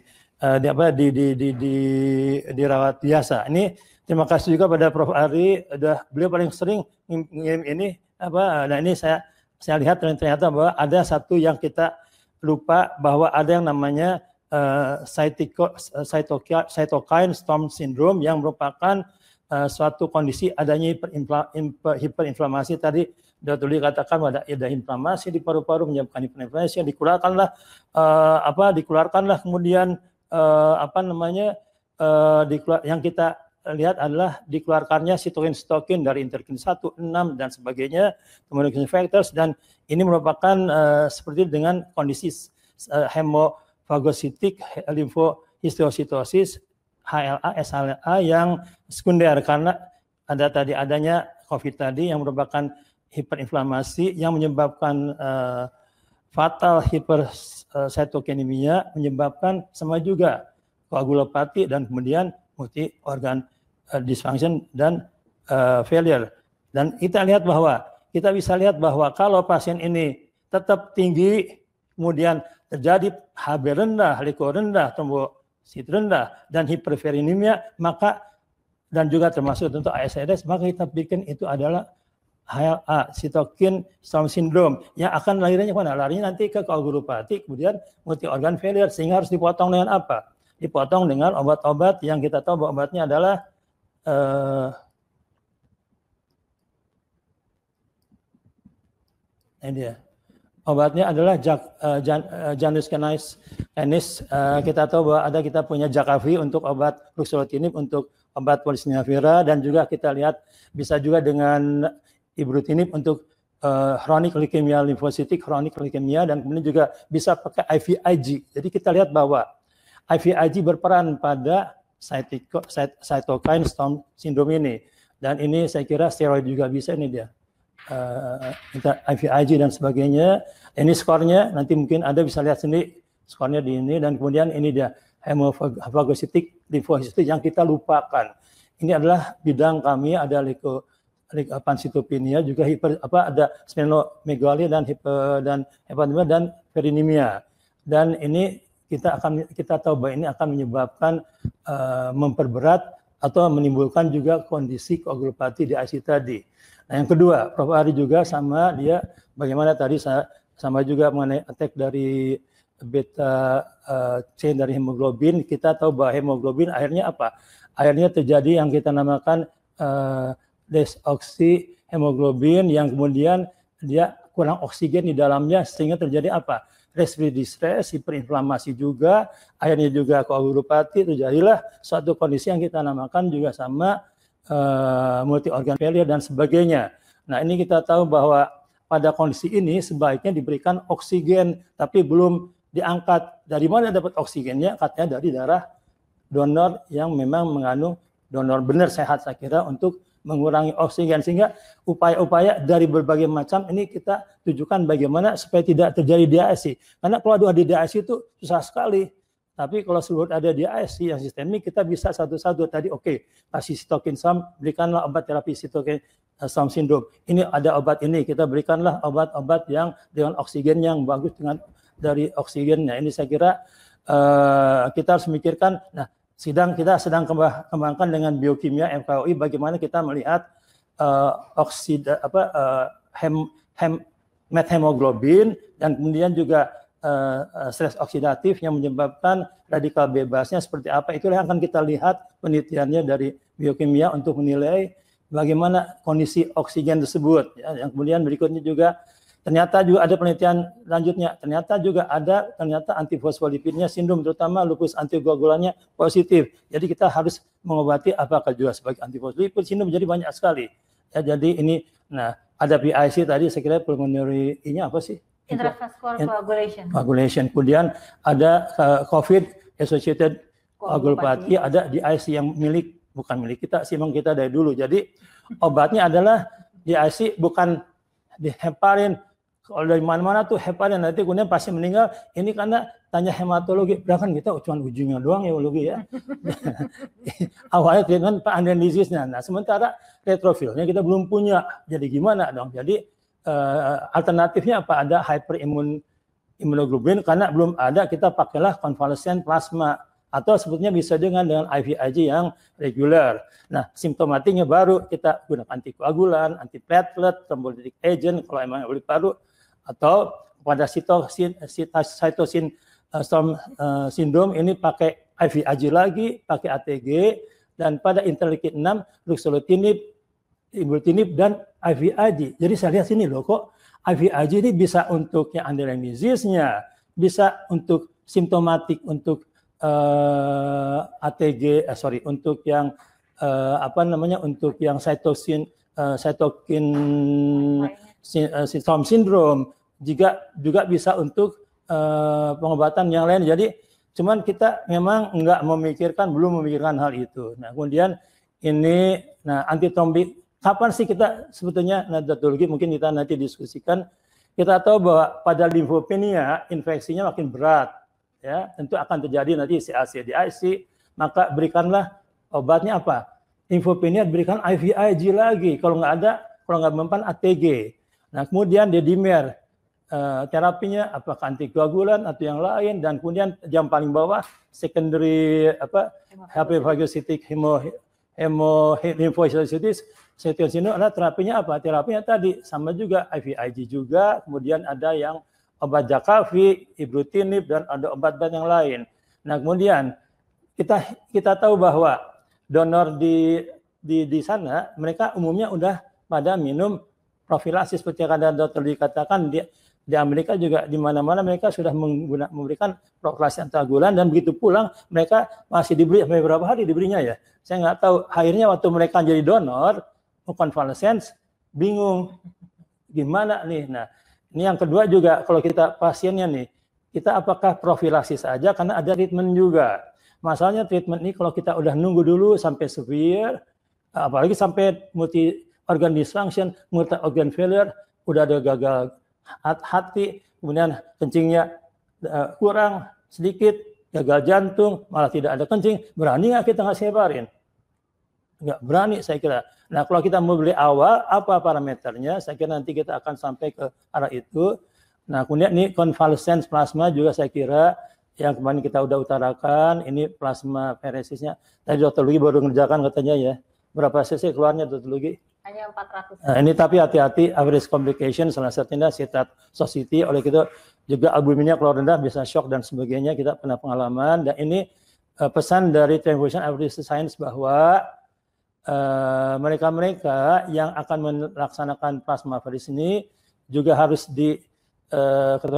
dirawat biasa. Ini terima kasih juga pada Prof. Ari, beliau paling sering ngirim ini nah ini saya lihat ternyata bahwa ada satu yang kita lupa, bahwa ada yang namanya cytokine storm syndrome yang merupakan suatu kondisi adanya hiperinflamasi. Tadi Dr. Lee katakan ada inflamasi di paru-paru menyebabkan hiperinflamasi, dikeluarkanlah kemudian yang kita lihat adalah dikeluarkannya sitokin dari interleukin 1, 6 dan sebagainya, kemudian factors, dan ini merupakan seperti dengan kondisi hemofagositik, limfohistiocytosis HLA, SHLA yang sekunder karena adanya COVID tadi yang merupakan hiperinflamasi yang menyebabkan fatal hipercytokemia, menyebabkan sama juga koagulopati dan kemudian multi organ dysfunction dan failure. Dan kita bisa lihat bahwa kalau pasien ini tetap tinggi, kemudian terjadi HB rendah, liko rendah, trombosit rendah, dan hiperferinemia, maka dan juga termasuk tentu ASRS, maka kita bikin itu adalah HLA, cytokine storm syndrome, yang akan larinya kemana? Larinya nanti ke koagulopati, kemudian multi organ failure, sehingga harus dipotong dengan apa? Dipotong dengan obat-obat yang kita tahu bahwa obatnya adalah ini dia. Obatnya adalah Janus Kinase. Kita tahu bahwa kita punya Jakavi untuk obat ruxolitinib, untuk obat polisomia vera, dan juga kita lihat bisa juga dengan ibrutinib untuk chronic leukemia limfositik, chronic leukemia, dan kemudian juga bisa pakai IVIG. Jadi kita lihat bahwa IVIG berperan pada cytokine storm syndrome ini. Dan ini saya kira steroid juga bisa, ini dia. IVIG dan sebagainya. Ini skornya, nanti mungkin Anda bisa lihat sendiri skornya di ini, dan kemudian ini dia hemophagocytic limfocytic yang kita lupakan. Ini adalah bidang kami, ada pancytopenia, juga ada splenomegalia dan hepatemia dan perinemia. Dan ini kita tahu bahwa ini akan menyebabkan memperberat atau menimbulkan juga kondisi koagulopati di IC tadi. Nah, yang kedua, Prof. Ari juga sama dia bagaimana tadi sama juga mengenai attack dari beta chain dari hemoglobin. Kita tahu bahwa hemoglobin akhirnya apa? Akhirnya terjadi yang kita namakan desoksihemoglobin, yang kemudian dia kurang oksigen di dalamnya sehingga terjadi apa? Respiratory distress, hiperinflamasi juga, akhirnya juga koagulopati, terjadilah suatu kondisi yang kita namakan juga sama multi organ failure dan sebagainya. Nah, ini kita tahu bahwa pada kondisi ini sebaiknya diberikan oksigen, tapi belum diangkat. Dari mana dapat oksigennya? Katanya dari darah donor yang memang mengandung donor benar sehat, saya kira, untuk mengurangi oksigen. Sehingga upaya-upaya dari berbagai macam ini kita tujukan bagaimana supaya tidak terjadi DASI. Karena kalau ada di DASI itu susah sekali. Tapi kalau seluruh ada di ASI yang sistemik, kita bisa satu-satu tadi kasih cytokine storm, berikanlah obat terapi cytokine storm syndrome. Ini ada obat ini, kita berikanlah obat-obat yang dengan oksigen yang bagus dengan dari oksigennya. Ini saya kira kita harus memikirkan. Nah, kita sedang kembangkan dengan biokimia FKUI bagaimana kita melihat methemoglobin dan kemudian juga stres oksidatif yang menyebabkan radikal bebasnya seperti apa. Itulah yang akan kita lihat penelitiannya dari biokimia untuk menilai bagaimana kondisi oksigen tersebut. Ya, yang kemudian berikutnya juga ternyata juga ada penelitian lanjutnya. Ternyata juga ada antifosfolipidnya sindrom, terutama lupus antikoagulannya positif. Jadi kita harus mengobati apakah juga sebagai antifosfolipid sindrom, jadi banyak sekali. Ya, jadi ini, nah ada PIC tadi saya kira pulmonary ini apa sih? Intravascular coagulation. Coagulation. Kemudian ada COVID associated coagulopathy, ada di IC yang bukan milik kita sih, memang kita dari dulu. Jadi obatnya adalah di IC bukan di heparin. Kalau dari mana-mana tuh heparin, nanti kemudian pasien meninggal. Ini karena tanya hematologi, bahkan kita cuma ujungnya doang hematologi ya. Awalnya treatment Pak disease-nya. Nah, sementara retrofilnya kita belum punya. Jadi gimana dong? Jadi alternatifnya apa? Ada hyperimmunoglobulin, karena belum ada, kita pakailah konvalesen plasma, atau sebetulnya bisa dengan IVIG yang reguler. Nah, simptomatiknya baru kita gunakan antikoagulan, antiplatelet, thrombolytic agent kalau emang boleh paru, atau pada cytokine storm syndrome ini pakai IVIG lagi, pakai ATG, dan pada interleukin 6 ruxolitinib, ibrutinib, dan IVIG. Jadi saya lihat sini loh, kok IVIG ini bisa untuk yang underlying disease-nya, bisa untuk simptomatik, untuk untuk yang untuk yang cytokine storm syndrome, juga bisa untuk pengobatan yang lain. Jadi Cuman kita memang belum memikirkan hal itu. Nah, kemudian ini, antitombik, kapan sih kita sebetulnya Nahdlatul mungkin kita nanti diskusikan. Kita tahu bahwa pada limfopenia infeksinya makin berat, ya tentu akan terjadi nanti CAC-DIC, maka berikanlah obatnya apa? Limfopenia berikan IVIG lagi, kalau nggak mempan ATG. Nah, kemudian dedimer, terapinya apakah antikoagulan atau yang lain, dan kemudian yang paling bawah secondary hepatocytic lymphohistiocytosis adalah terapinya apa? Terapinya tadi sama juga IVIG juga, kemudian ada yang obat Jakafi, ibrutinib, dan ada obat-obat yang lain. Nah, kemudian kita tahu bahwa donor di sana mereka umumnya udah pada minum profilasis seperti yang ada dokter dikatakan di Amerika juga di mana-mana mereka sudah memberikan profilasis anticoagulan, dan begitu pulang mereka masih diberi sampai berapa hari diberinya ya. Saya nggak tahu. Akhirnya waktu mereka jadi donor konvalesen bingung gimana nih. Nah, ini yang kedua juga kalau kita pasiennya nih, kita apakah profilasis saja karena ada treatment juga. Masalahnya treatment ini kalau kita udah nunggu dulu sampai severe, apalagi sampai multi organ dysfunction, multi organ failure, udah ada gagal hati, kemudian kencingnya kurang sedikit, gagal jantung, malah tidak ada kencing, berani nggak kita ngasih heparin? Nggak berani saya kira. Nah, kalau kita mau beli awal, apa parameternya? Saya kira nanti kita akan sampai ke arah itu. Nah, kemudian ini convalescent plasma juga saya kira yang kemarin kita udah utarakan, ini plasma feresisnya. Tadi Dr. Lugi baru ngerjakan katanya ya. Berapa cc keluarnya Dr. Lugi? Hanya 400. Nah, ini tapi hati-hati average complication salah satunya citrate society, oleh itu juga albuminnya kalau rendah bisa shock dan sebagainya, kita pernah pengalaman. Dan ini pesan dari Transfusion Average Science bahwa mereka-mereka yang akan melaksanakan plasmaferis ini juga harus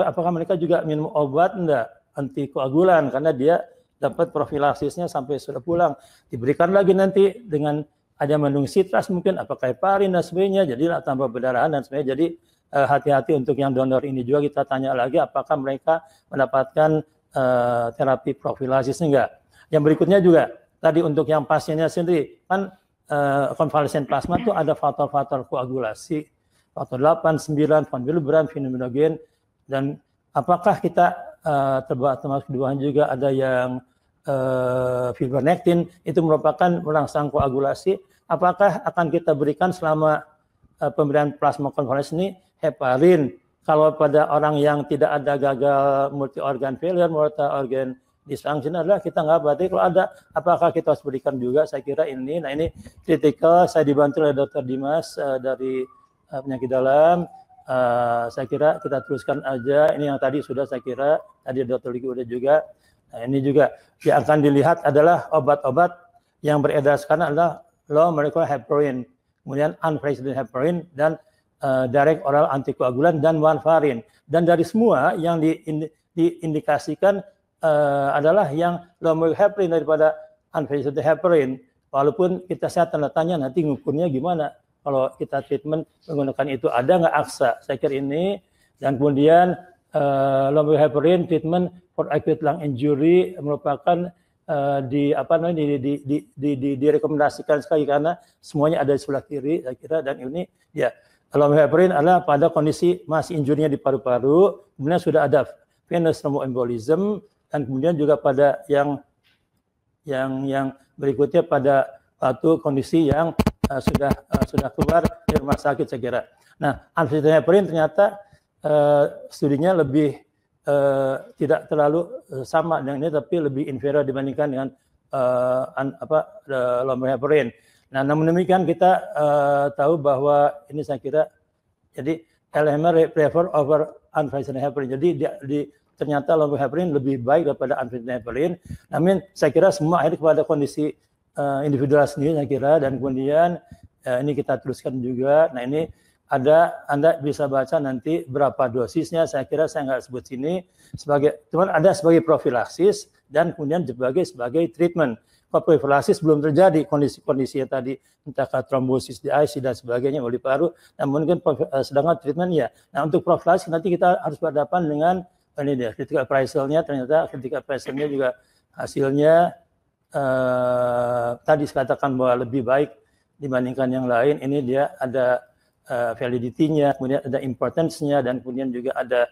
apakah mereka juga minum obat enggak antikoagulan, karena dia dapat profilaktisnya sampai sudah pulang, diberikan lagi nanti dengan ada mengandung sitras mungkin, apakah heparin dan sebagainya, jadi tambah perdarahan dan sebagainya. Jadi hati-hati untuk yang donor ini juga kita tanya lagi apakah mereka mendapatkan terapi profilaksis enggak. Yang berikutnya juga tadi untuk yang pasiennya sendiri kan konvalesen plasma itu ada faktor-faktor koagulasi, faktor 8, 9, von Willebrand, fenomenogen, dan apakah kita termasuk keduaan juga ada yang fibronectin, itu merupakan merangsang koagulasi. Apakah akan kita berikan selama pemberian plasma konvalesen ini heparin? Kalau pada orang yang tidak ada gagal multi organ failure, multi organ dysfunction adalah kita nggak berarti. Kalau ada, apakah kita harus berikan juga? Saya kira ini. Nah, ini kritikal. Saya dibantu oleh Dr. Dimas dari penyakit dalam. Saya kira kita teruskan aja. Ini yang tadi sudah saya kira tadi Dr. Ligi udah juga. Nah, ini juga yang akan dilihat adalah obat-obat yang beredar sekarang adalah low molecular heparin, kemudian unprecedented heparin, dan direct oral antikoagulan dan warfarin. Dan dari semua yang diindikasikan adalah yang low molecular heparin daripada unprecedented heparin. Walaupun saya tanda tanya nanti ngukurnya gimana kalau kita treatment menggunakan itu, ada nggak aksa? Saya kira ini. Dan kemudian low molecular heparin treatment for acute lung injury merupakan direkomendasikan sekali karena semuanya ada di sebelah kiri saya kira. Dan ini ya low molecular heparin adalah pada kondisi masih injurinya di paru-paru, kemudian sudah ada venous thromboembolism, dan kemudian juga pada yang berikutnya pada satu kondisi yang sudah keluar dari rumah sakit saya kira. Nah, unprecedented heparin ternyata studinya lebih tidak terlalu sama dengan ini, tapi lebih inferior dibandingkan dengan low molecular heparin. Nah, namun demikian kita tahu bahwa ini saya kira jadi LMR prefer over unprecedented heparin. Jadi ternyata low molecular heparin lebih baik daripada unprecedented heparin. Namun saya kira semua akhirnya kepada kondisi individual sendiri saya kira. Dan kemudian ini kita teruskan juga. Nah, ini Anda bisa baca nanti berapa dosisnya. Saya kira saya nggak sebut sini cuman ada sebagai profilaksis dan kemudian sebagai treatment. Kalau profilaksis belum terjadi kondisi-kondisi yang tadi, entah trombosis di IC dan sebagainya di paru, namun kan sedangkan treatment ya. Nah, untuk profilaksis nanti kita harus berhadapan dengan ini dia critical appraisal-nya, ternyata critical appraisal-nya juga hasilnya tadi dikatakan bahwa lebih baik dibandingkan yang lain. Ini dia ada validity-nya, kemudian ada importance-nya, dan kemudian juga ada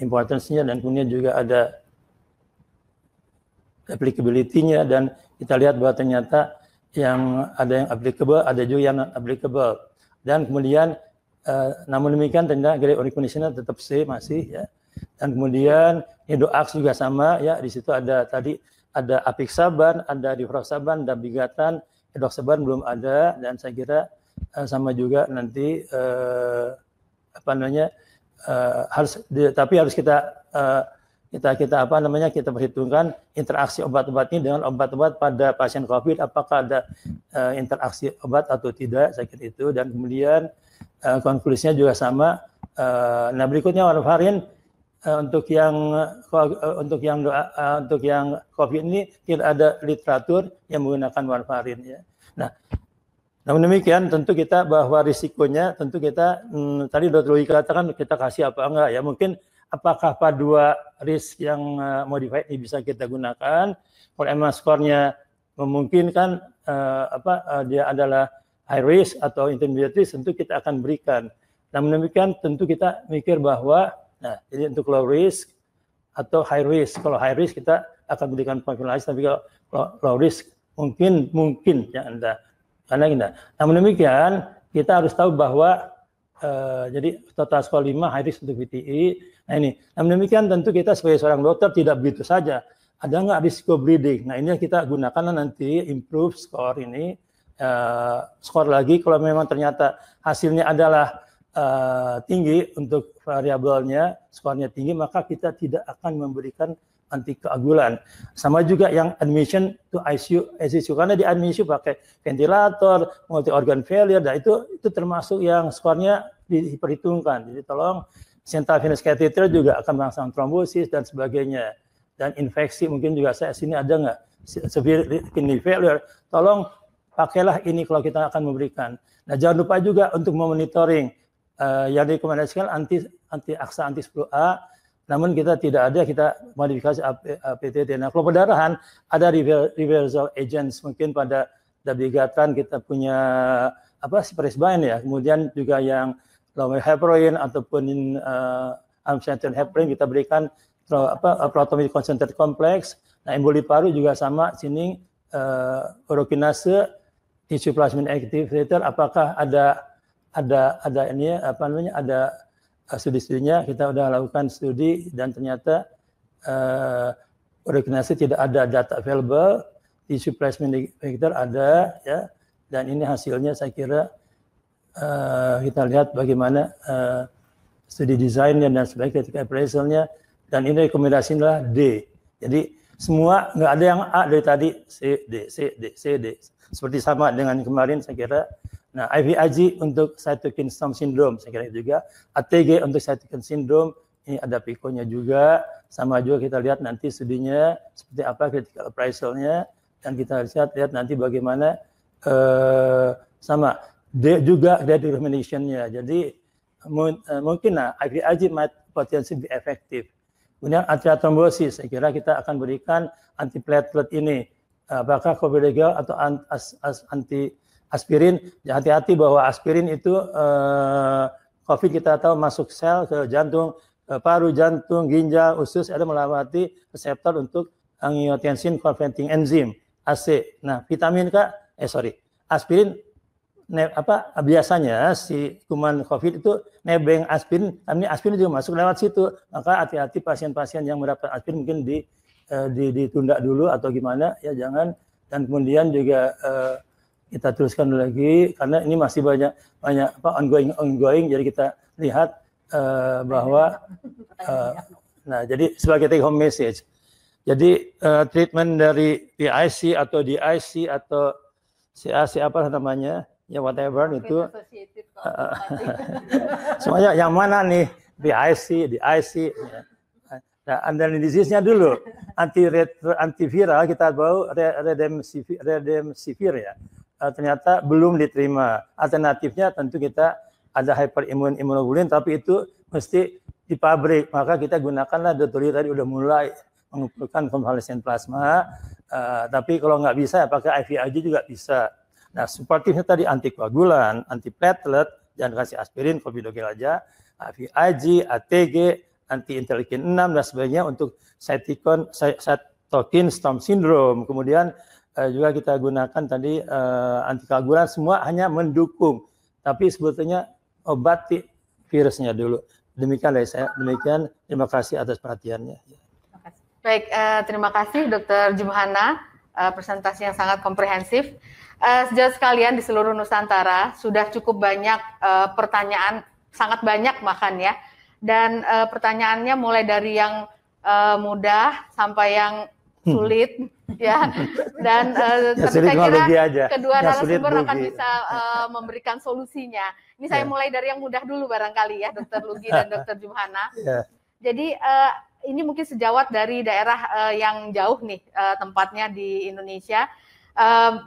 importance-nya, dan kemudian juga ada applicability-nya, dan kita lihat bahwa ternyata yang ada yang applicable, ada juga yang non applicable. Dan kemudian namun demikian ternyata grade recognition-nya tetap C masih ya. Dan kemudian Indo-AX juga sama ya, di situ ada tadi ada apixaban, ada difroxaban, dan bigatan, edoxaban belum ada, dan saya kira sama juga nanti tapi harus kita perhitungkan interaksi obat-obat ini dengan obat-obat pada pasien COVID, apakah ada interaksi obat atau tidak, saya kira itu. Dan kemudian konklusinya juga sama. Nah berikutnya warfarin untuk yang COVID ini tidak ada literatur yang menggunakan warfarin ya. Nah, namun demikian tentu kita bahwa risikonya tentu kita tadi Dr. Wi katakan kita kasih apa enggak ya, mungkin apakah dua risk yang modified ini bisa kita gunakan. Kalau emang skornya memungkinkan dia adalah high risk atau intermediate risk, tentu kita akan berikan. Namun demikian tentu kita mikir bahwa jadi untuk low risk atau high risk. Kalau high risk kita akan berikan profilaksis, tapi kalau low risk mungkin ya Anda. Karena kita. Namun demikian kita harus tahu bahwa jadi total skor 5 high risk untuk VTE. Nah ini. Namun demikian tentu kita sebagai seorang dokter tidak begitu saja. Ada nggak risiko bleeding? Nah ini kita gunakan nanti improve skor ini. Skor lagi kalau memang ternyata hasilnya adalah tinggi untuk variabelnya, skornya tinggi, maka kita tidak akan memberikan antikoagulan. Sama juga yang admission to ICU, karena di ICU pakai ventilator, multi organ failure, dan itu termasuk yang skornya diperhitungkan. Jadi tolong central venous catheter juga akan merangsang trombosis dan sebagainya. Dan infeksi mungkin juga sini ada nggak severe kidney failure, tolong pakailah ini kalau kita akan memberikan. Nah jangan lupa juga untuk memonitoring yang direkomendasikan anti-aksa anti 10A, namun kita tidak ada, kita modifikasi APTT. Nah kalau perdarahan ada reversal agents, mungkin pada dabigatan kita punya siprisbine ya, kemudian juga yang low heparin ataupun uncentered heparin kita berikan protomic concentrated complex. Nah emboli paru juga sama, sini urokinase, tissue plasmin activator, apakah ada studi-studinya, kita sudah lakukan studi dan ternyata urokinase tidak ada data available, tissue plasmin activator ada ya, dan ini hasilnya saya kira kita lihat bagaimana studi desainnya dan sebagainya, ketika appraisalnya, dan ini rekomendasinya D. Jadi semua nggak ada yang A dari tadi, C, D, seperti sama dengan kemarin saya kira. Nah, IVIG untuk cytokine storm syndrome saya kira juga, ATG untuk cytokine syndrome ini ada PICO-nya juga, sama juga kita lihat nanti studinya seperti apa critical appraisal-nya, dan kita lihat nanti bagaimana sama D juga grade recommendation-nya. Jadi mungkin IVIG might potentially be effective. Kemudian antitrombosis, saya kira kita akan berikan antiplatelet ini, apakah covilegal atau anti aspirin. Hati-hati bahwa aspirin itu COVID kita tahu masuk sel ke jantung, paru, jantung, ginjal, usus, ada melewati reseptor untuk angiotensin converting enzyme AC. Nah, vitamin aspirin biasanya si kuman COVID itu nebeng aspirin, tapi aspirin juga masuk lewat situ. Maka hati-hati pasien-pasien yang mendapat aspirin mungkin ditunda dulu atau gimana ya, jangan. Dan kemudian juga kita teruskan lagi karena ini masih banyak ongoing, jadi kita lihat bahwa nah jadi sebagai take home message, jadi treatment dari PIC atau DIC atau CAC apa namanya ya, whatever itu semuanya yang mana nih, PIC, DIC ya. Nah, analisisnya dulu, antiviral kita tahu remdesivir ya, ternyata belum diterima. Alternatifnya tentu kita ada hyperimmune immunoglobulin, tapi itu mesti di pabrik. Maka kita gunakanlah Dr. Lee tadi udah mulai mengumpulkan konvalesen plasma. Tapi kalau nggak bisa, pakai IVIG juga bisa. Nah, suportifnya tadi antikoagulan, antiplatelet, jangan kasih aspirin, clopidogrel aja, IVIG, ATG, anti-interleukin 6 dan sebagainya untuk cytokine storm syndrome. Kemudian juga kita gunakan tadi antikoagulan, semua hanya mendukung. Tapi sebetulnya obati virusnya dulu. Demikian dari saya. Demikian, terima kasih atas perhatiannya. Baik, terima kasih Dr. Jumhana, presentasi yang sangat komprehensif. Sejauh sekalian di seluruh Nusantara sudah cukup banyak pertanyaan, sangat banyak bahkan ya. Dan pertanyaannya mulai dari yang mudah sampai yang sulit ya. Dan tapi saya kira kedua narasumber akan bisa memberikan solusinya. Ini saya mulai dari yang mudah dulu barangkali ya, Dr. Lugi dan Dr. Jumhana. Jadi ini mungkin sejawat dari daerah yang jauh nih tempatnya di Indonesia.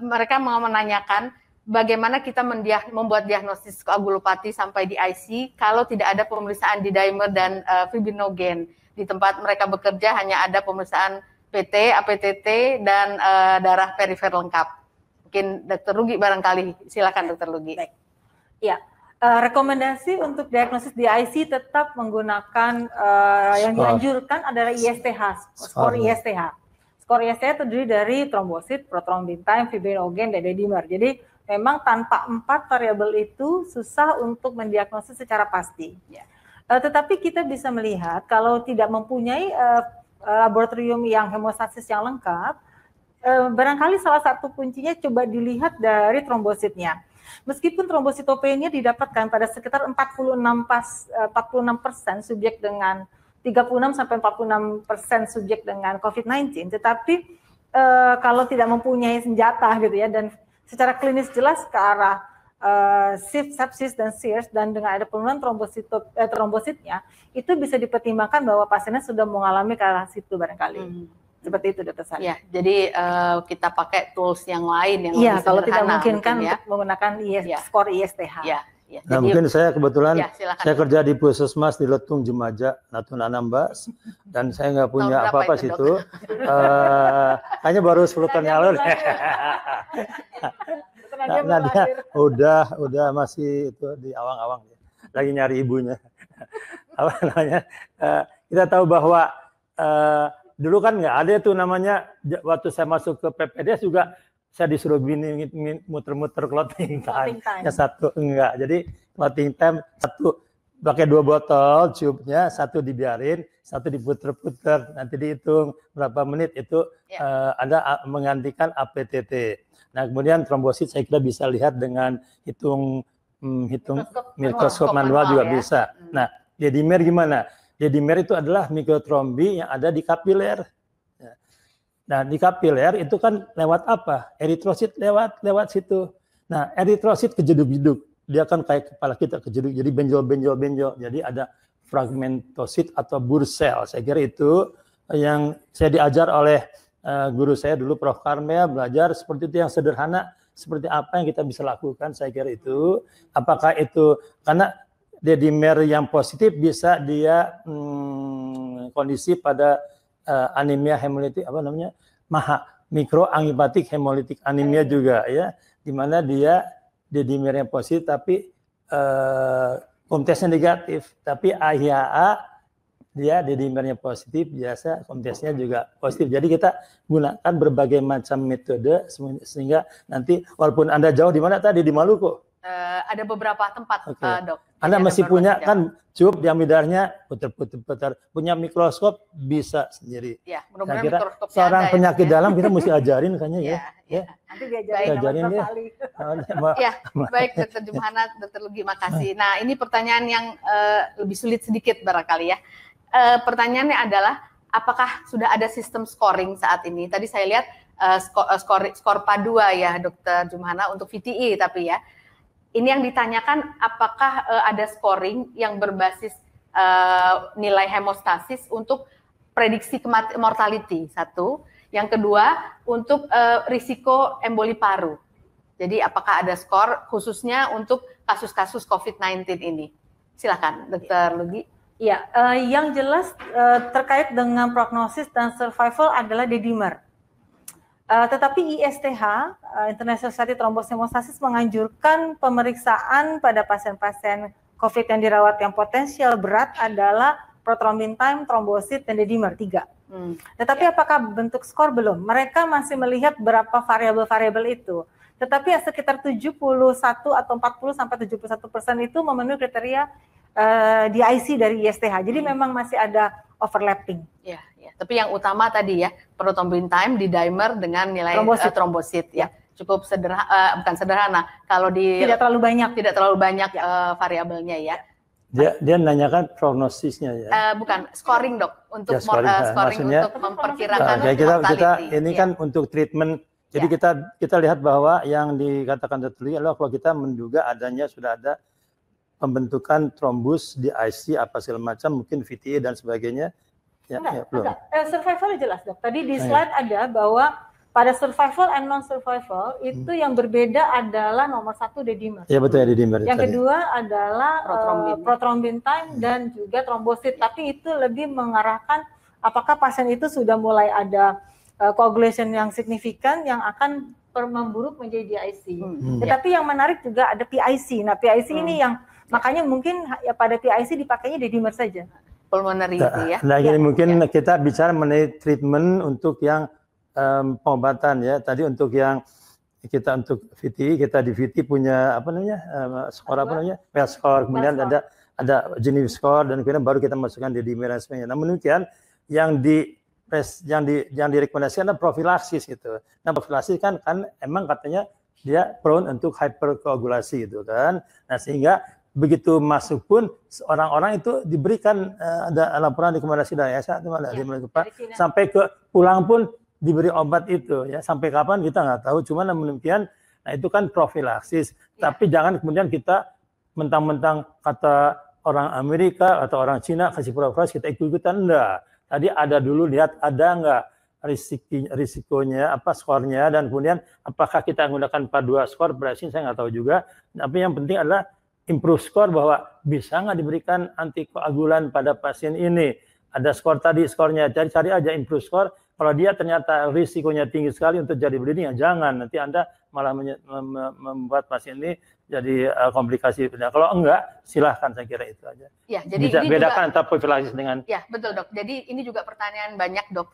Mereka mau menanyakan bagaimana kita membuat diagnosis koagulopati sampai di IC kalau tidak ada pemeriksaan D-dimer dan fibrinogen. Di tempat mereka bekerja hanya ada pemeriksaan PT, APTT, dan darah perifer lengkap. Mungkin Dr. Lugi barangkali, silakan Dr. Lugi. Baik. Ya. Rekomendasi untuk diagnosis di IC tetap menggunakan yang dianjurkan adalah ISTH, skor ISTH. Skor ISTH terdiri dari trombosit, prothrombin time, fibrinogen, dan D-dimer. Jadi memang tanpa 4 variabel itu susah untuk mendiagnosis secara pasti. Tetapi kita bisa melihat kalau tidak mempunyai laboratorium yang hemostasis yang lengkap, barangkali salah satu kuncinya coba dilihat dari trombositnya. Meskipun trombositopenia didapatkan pada sekitar 46% subjek dengan 36 sampai 46% subjek dengan COVID-19, tetapi kalau tidak mempunyai senjata gitu ya, dan secara klinis jelas ke arah sepsis dan SIRS, dan dengan ada penurunan trombositnya, itu bisa dipertimbangkan bahwa pasiennya sudah mengalami ke arah situ barangkali. Seperti itu Dr. Sari. Ya, jadi kita pakai tools yang lain yang lebih kalau tidak memungkinkan ya, untuk menggunakan skor ISTH. Ya. Nah, jadi, mungkin saya kebetulan silakan. Saya kerja di Puskesmas di Letung Jemaja, Natuna Anambas, dan saya nggak punya apa-apa situ. Hanya baru 10 tahun yang lalu. Nah, dia udah masih itu di awang-awang, lagi nyari ibunya. Apa namanya? Kita tahu bahwa dulu kan nggak ada tuh namanya, waktu saya masuk ke PPDS juga saya disuruh gini muter-muter clotting time. Ya satu enggak. Jadi clotting time satu pakai 2 botol tube-nya, satu dibiarin, satu diputer-puter, nanti dihitung berapa menit itu ada menggantikan APTT. Nah, kemudian trombosit saya kira bisa lihat dengan hitung mikroskop manual juga bisa. Nah, D-dimer gimana? D-dimer itu adalah mikrotrombi yang ada di kapiler. Nah, di kapiler itu kan lewat apa? Eritrosit lewat situ. Nah, eritrosit kejeduk-jeduk. Dia kan kayak kepala kita kejeduk, jadi benjol. Jadi ada fragmentosit atau bursel. Saya kira itu yang saya diajar oleh guru saya dulu, Prof. Karmel, belajar seperti itu yang sederhana, seperti apa yang kita bisa lakukan. Saya kira itu, apakah itu karena D-dimer yang positif bisa dia kondisi pada anemia hemolitik, apa namanya, mikroangiopatik hemolitik anemia juga ya, di mana dia D-dimer yang positif tapi komtesnya negatif, tapi AIHA dia D-dimernya positif, biasa komtesnya juga positif. Jadi kita gunakan berbagai macam metode sehingga nanti walaupun Anda jauh di mana tadi, di Maluku. Ada beberapa tempat, Dok. Anda masih punya kan cup diameternya putar-putar, punya mikroskop bisa sendiri. Ya, mudah-mudahan mikroskopnya seorang penyakit dalam kita mesti ajarin kayaknya ya. Nanti diajarin ya. Ya, baik Dr. Jumhana, Dr. Lugi, makasih. Nah, ini pertanyaan yang lebih sulit sedikit barangkali ya. Pertanyaannya adalah apakah sudah ada sistem scoring saat ini? Tadi saya lihat skor PA2 ya, Dr. Jumhana, untuk VTE tapi ya. Ini yang ditanyakan apakah ada scoring yang berbasis nilai hemostasis untuk prediksi mortality, satu. Yang kedua, untuk risiko emboli paru. Jadi apakah ada skor khususnya untuk kasus-kasus COVID-19 ini? Silakan, Dr. Lugi. Ya, yang jelas terkait dengan prognosis dan survival adalah D-dimer. Tetapi ISTH, International Society Thrombosis Hemostasis, menganjurkan pemeriksaan pada pasien-pasien COVID yang dirawat yang potensial berat adalah prothrombin time, trombosit, dan D-dimer 3. Tetapi apakah bentuk skor belum? Mereka masih melihat berapa variabel-variabel itu. Tetapi sekitar 71 atau 40 sampai 71% itu memenuhi kriteria DIC dari ISTH. Jadi memang masih ada overlapping. Ya. Tapi yang utama tadi ya, prothrombin time, D-dimer dengan nilai trombosit ya. Cukup sederhana, bukan sederhana. Kalau tidak terlalu banyak variabelnya ya. Dia nanyakan prognosisnya ya. Bukan scoring dok, untuk scoring untuk memperkirakan kita ini kan untuk treatment. Jadi kita lihat bahwa yang dikatakan tadi adalah kalau kita menduga adanya sudah ada pembentukan trombus di IC apa segala macam, mungkin VTA dan sebagainya. Belum. Survival jelas dok. Tadi di slide ada bahwa pada survival and non-survival itu yang berbeda adalah nomor 1 D-dimer. Ya betul ya D-dimer. Yang kedua adalah prothrombin time dan juga trombosit. Tapi itu lebih mengarahkan apakah pasien itu sudah mulai ada coagulation yang signifikan yang akan memburuk menjadi DIC. Tetapi yang menarik juga ada PIC. Nah PIC ini yang makanya mungkin ya pada PIC dipakainya D-dimer saja. Pulmonary itu ya. Nah ini mungkin kita bicara mengenai treatment untuk yang pengobatan ya. Tadi untuk yang kita untuk VT, kita di VT punya apa namanya skor apa namanya skor, kemudian ada jenis skor dan kemudian baru kita masukkan D-dimer dan sebagainya. Namun demikian yang direkomendasikan adalah profilaksis gitu. Nah profilaksis kan emang katanya dia prone untuk hyperkoagulasi gitu kan. Nah sehingga begitu masuk pun orang-orang itu diberikan ada laporan rekomendasi dari ESA sampai ke pulang pun diberi obat itu ya, sampai kapan kita nggak tahu, cuma namun demikian nah itu kan profilaksis. Tapi jangan kemudian kita mentang-mentang kata orang Amerika atau orang Cina kasih profilaksis kita ikut-ikutan, enggak. Tadi ada dulu lihat ada nggak risikonya apa skornya, dan kemudian apakah kita menggunakan 42 skor berarti saya nggak tahu juga. Tapi yang penting adalah improve skor, bahwa bisa nggak diberikan antikoagulan pada pasien ini. Ada skor tadi, skornya cari aja improve skor. Kalau dia ternyata risikonya tinggi sekali untuk jadi bleeding, ya jangan. Nanti Anda malah membuat pasien ini jadi komplikasi. Nah, kalau enggak, silahkan, saya kira itu aja. Ya, jadi bisa ini bedakan juga, antara profilaksis dengan. Ya, betul dok. Jadi ini juga pertanyaan banyak dok.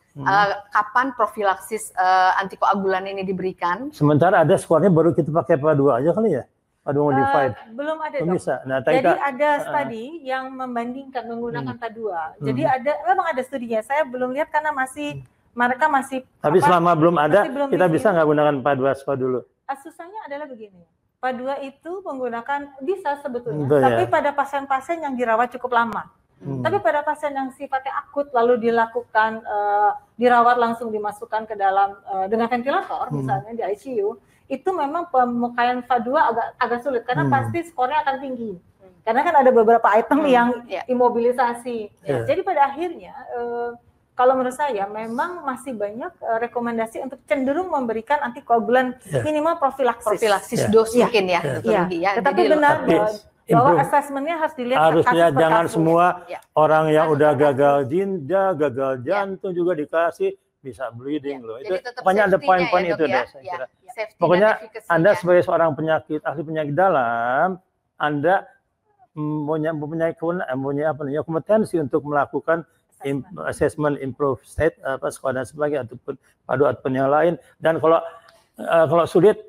Kapan profilaksis antikoagulan ini diberikan? Sementara ada skornya baru kita pakai PA2 aja kali ya? PA2 modified. Belum ada dok. Bisa. Nah, jadi ada studi yang membandingkan menggunakan PA2. Jadi memang ada studinya. Saya belum lihat karena mereka masih. Tapi selama belum ada, kita bisa nggak gunakan PA2 skor dulu? Susahnya adalah begini. PA2 itu menggunakan bisa sebetulnya, tapi pada pasien-pasien yang dirawat cukup lama. Tapi pada pasien yang sifatnya akut lalu dilakukan dirawat langsung dimasukkan ke dalam dengan ventilator misalnya di ICU, itu memang pemakaian PA2 agak sulit karena pasti skornya akan tinggi. Karena kan ada beberapa item yang imobilisasi. Jadi pada akhirnya kalau menurut saya memang masih banyak rekomendasi untuk cenderung memberikan antikoagulan minimal profilaksis dos mungkin ya. Tetapi benar bahwa asesmennya harus dilihat harusnya jangan semua orang yang udah gagal ginjal, gagal jantung juga dikasih bisa bleeding loh. Itu pokoknya ada poin-poin itu deh saya kira. Pokoknya Anda sebagai seorang ahli penyakit dalam, Anda mempunyai kompetensi untuk melakukan assessment improve state skor dan sebagainya ataupun yang lain. Dan kalau sulit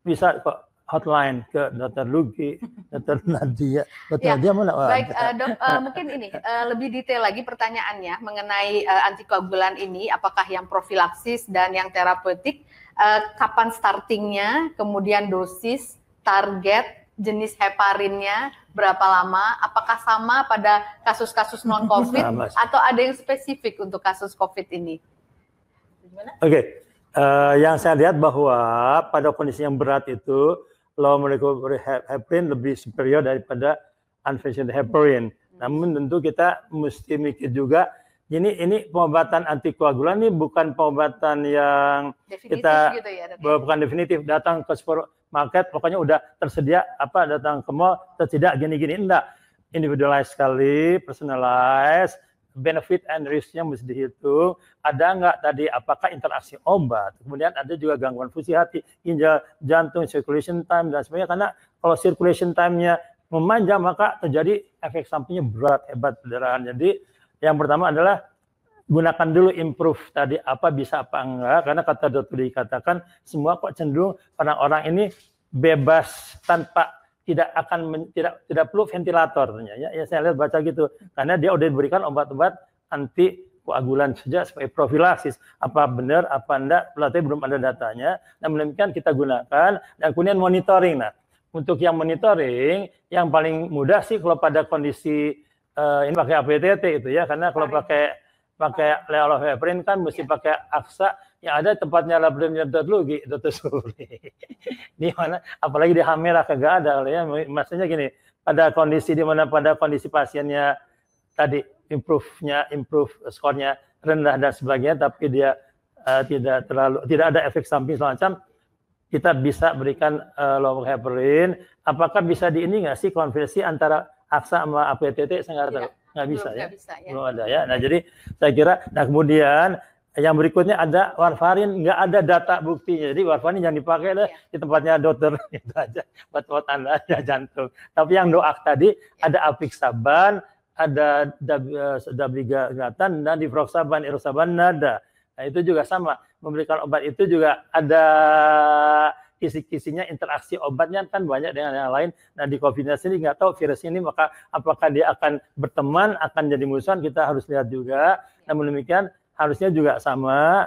bisa kok hotline ke Dr. Lugi, Dr. Nadia. Dia mana? Baik dok, mungkin ini lebih detail lagi pertanyaannya mengenai antikoagulan ini, apakah yang profilaksis dan yang terapeutik, kapan startingnya, kemudian dosis, target, jenis heparinnya, berapa lama, apakah sama pada kasus-kasus non-COVID atau ada yang spesifik untuk kasus COVID ini? Oke, yang saya lihat bahwa pada kondisi yang berat itu, low molecular heparin lebih superior daripada unvaccinated heparin. Namun tentu kita mesti mikir juga, ini pengobatan antikoagulan ini bukan pengobatan yang definitif kita gitu ya, bukan definitif, datang ke supermarket pokoknya udah tersedia datang ke mall tersedia gini-gini, enggak. individualized sekali, personalized, benefit and risk-nya mesti dihitung. Ada nggak tadi apakah interaksi obat, kemudian ada juga gangguan fungsi hati, ginjal, jantung, circulation time dan sebagainya. Karena kalau circulation time-nya memanjang maka terjadi efek sampingnya berat, hebat, perdarahan. Jadi yang pertama adalah gunakan dulu improve tadi apa bisa apa enggak, karena kata dokter dikatakan semua kok cenderung orang-orang ini bebas tanpa tidak perlu ventilator ya saya lihat baca gitu, karena dia udah diberikan obat-obat anti koagulan saja sebagai profilaksis. Apa benar apa enggak berarti belum ada datanya, dan demikian kita gunakan dan kemudian monitoring. Nah, untuk yang monitoring yang paling mudah sih kalau pada kondisi ini pakai APTT itu ya, karena kalau pakai levoleucovorin kan mesti pakai aksa yang ada tempatnya laboratorium Dr. Suri. Di mana apalagi di Hamera kagak ada ya. Maksudnya gini, pada kondisi di mana pada kondisi pasiennya tadi improve skornya rendah dan sebagainya, tapi dia tidak ada efek samping semacam, kita bisa berikan levoleucovorin. Apakah bisa di ini nggak sih konversi antara aksa sama APTT? Saya nggak tahu. Nggak bisa ya, belum ada ya. Nah jadi saya kira, nah kemudian yang berikutnya ada warfarin, nggak ada data buktinya. Jadi warfarin yang dipakai di tempatnya dokter itu aja buat Anda aja jantung. Tapi yang doak tadi ada apixaban, ada dabigatran, dan difroxaban, erosaban nada. Nah itu juga sama, memberikan obat itu juga ada kisi-kisinya, interaksi obatnya kan banyak dengan yang lain. Nah di COVID-19 ini nggak tahu virus ini maka apakah dia akan berteman, akan jadi musuhan, kita harus lihat juga. Namun demikian harusnya juga sama,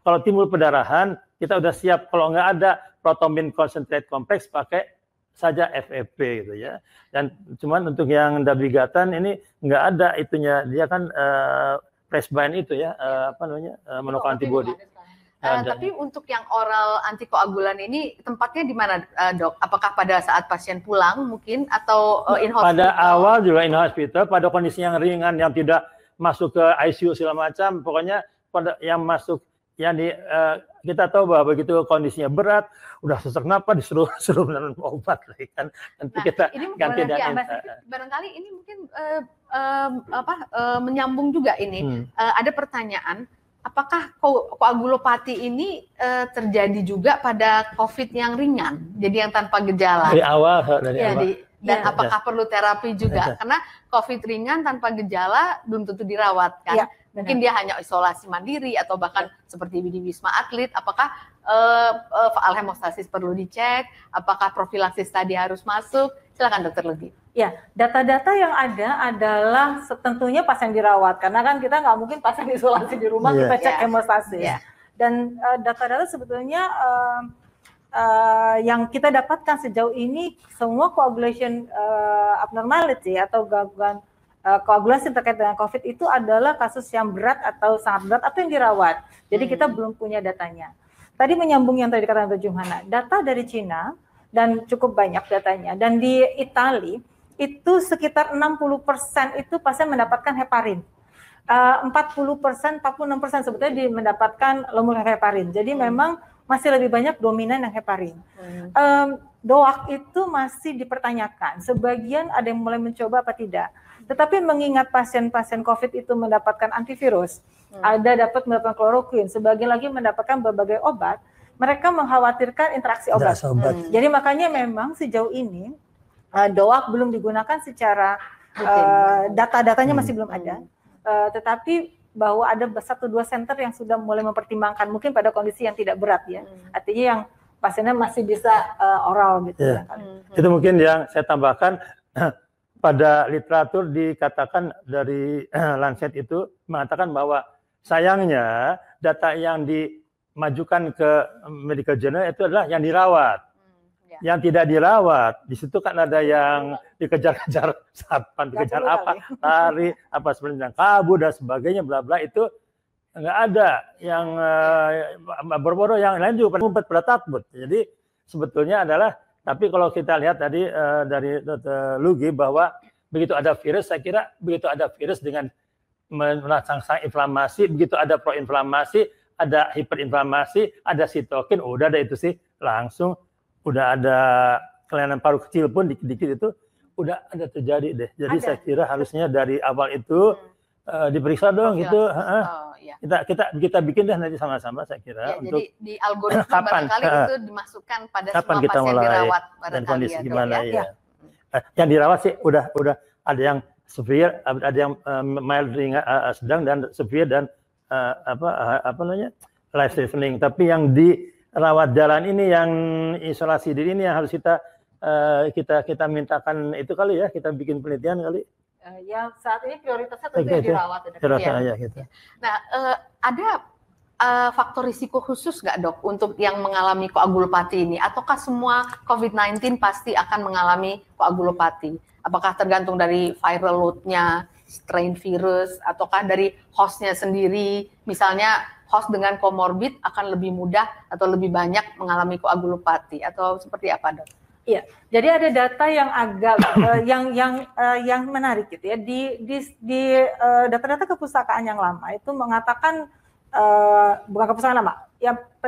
kalau timbul perdarahan kita udah siap, kalau nggak ada prothrombin concentrate kompleks pakai saja FFP gitu ya. Dan cuman untuk yang dabigatran ini nggak ada itunya, dia kan presbine itu ya, monoclonal antibody. Tapi untuk yang oral antikoagulan ini tempatnya di mana, dok? Apakah pada saat pasien pulang mungkin atau in hospital? Pada awal juga in hospital, pada kondisi yang ringan yang tidak masuk ke ICU segala macam, pokoknya pada yang masuk yang kita tahu bahwa begitu kondisinya berat, udah sesak napas disuruh minum obat lagi kan. Nanti kita ganti dan barangkali ini mungkin menyambung juga ini. Ada pertanyaan. Apakah koagulopati ini terjadi juga pada COVID yang ringan, jadi yang tanpa gejala? Dari awal. Dan apakah perlu terapi juga? Karena COVID ringan tanpa gejala belum tentu dirawat kan? Ya, mungkin dia hanya isolasi mandiri atau bahkan seperti di Wisma Atlet. Apakah faal hemostasis perlu dicek? Apakah profilaksis tadi harus masuk? Silakan Dokter Lugi. Ya, data-data yang ada adalah tentunya pasien dirawat, karena kan kita nggak mungkin pasien isolasi di rumah kita cek hemostasis. Dan data-data sebetulnya yang kita dapatkan sejauh ini semua coagulation abnormality atau gangguan koagulasi terkait dengan COVID itu adalah kasus yang berat atau sangat berat atau yang dirawat. Jadi kita belum punya datanya. Tadi menyambung yang tadi dikatakan Dr. Jumhana, data dari Cina dan cukup banyak datanya. Dan di Italia itu sekitar 60% itu pasien mendapatkan heparin. 40%, 46% sebetulnya mendapatkan levoleucovorin. Jadi memang masih lebih banyak dominan yang heparin. DOAC itu masih dipertanyakan. Sebagian ada yang mulai mencoba apa tidak. Tetapi mengingat pasien-pasien COVID itu mendapatkan antivirus, ada dapat mendapatkan kloroquine, sebagian lagi mendapatkan berbagai obat, mereka mengkhawatirkan interaksi obat. Jadi makanya memang sejauh ini DOAC belum digunakan secara data-datanya masih belum ada. Tetapi bahwa ada 1-2 center yang sudah mulai mempertimbangkan mungkin pada kondisi yang tidak berat ya. Artinya yang pasiennya masih bisa oral gitu. Itu mungkin yang saya tambahkan, pada literatur dikatakan dari Lancet itu mengatakan bahwa sayangnya data yang dimajukan ke medical journal itu adalah yang dirawat. Yang tidak dirawat, di situ kan ada yang dikejar-kejar satpam, dikejar apa, lari, apa sebenarnya kabur dan sebagainya, bla bla, itu nggak ada. Yang boro-boro yang lain juga ngumpet pada takut. Jadi sebetulnya adalah, tapi kalau kita lihat tadi dari Dr. Lugi bahwa begitu ada virus, saya kira begitu ada virus dengan merangsang inflamasi, begitu ada proinflamasi, ada hiperinflamasi, ada sitokin, udah ada itu sih langsung. Udah ada kelainan paru kecil pun dikit-dikit itu udah ada terjadi deh. Jadi saya kira harusnya dari awal itu diperiksa dong gitu. Kita bikin deh nanti sama-sama saya kira. Ya, untuk jadi di algoritma barangkali itu dimasukkan pada semua pasien dirawat dan kondisi gimana ya. Yang dirawat sih udah ada yang severe, ada yang mild, ringan, sedang dan severe dan apa namanya life threatening. Tapi yang dirawat jalan ini, yang isolasi diri ini yang harus kita mintakan itu kali ya, kita bikin penelitian kali. Ya saat ini prioritasnya tentu yang dirawat. Gitu. Nah, ada faktor risiko khusus nggak dok untuk yang mengalami koagulopati ini? Ataukah semua COVID-19 pasti akan mengalami koagulopati? Apakah tergantung dari viral load-nya, strain virus, ataukah dari hostnya sendiri? Misalnya host dengan komorbid akan lebih mudah atau lebih banyak mengalami koagulopati atau seperti apa dok? Iya, jadi ada data yang agak yang menarik gitu ya. Di data-data kepustakaan yang lama itu mengatakan bukan kepustakaan lama,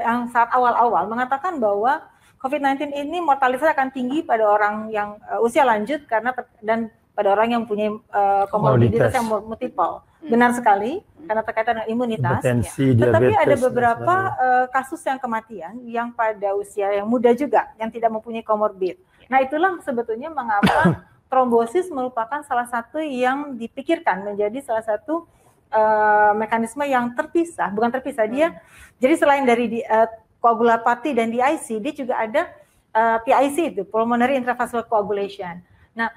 yang saat awal-awal mengatakan bahwa COVID-19 ini mortalitasnya akan tinggi pada orang yang usia lanjut dan pada orang yang punya komorbiditas yang multiple. Benar sekali, karena terkaitan dengan imunitas. Tetapi ada beberapa kasus yang kematian yang pada usia yang muda juga, yang tidak mempunyai komorbid. Nah itulah sebetulnya mengapa trombosis merupakan salah satu yang dipikirkan menjadi salah satu mekanisme yang terpisah, bukan terpisah dia. Jadi selain dari koagulopati dan DIC, dia juga ada PIC itu, pulmonary intravascular coagulation. Nah,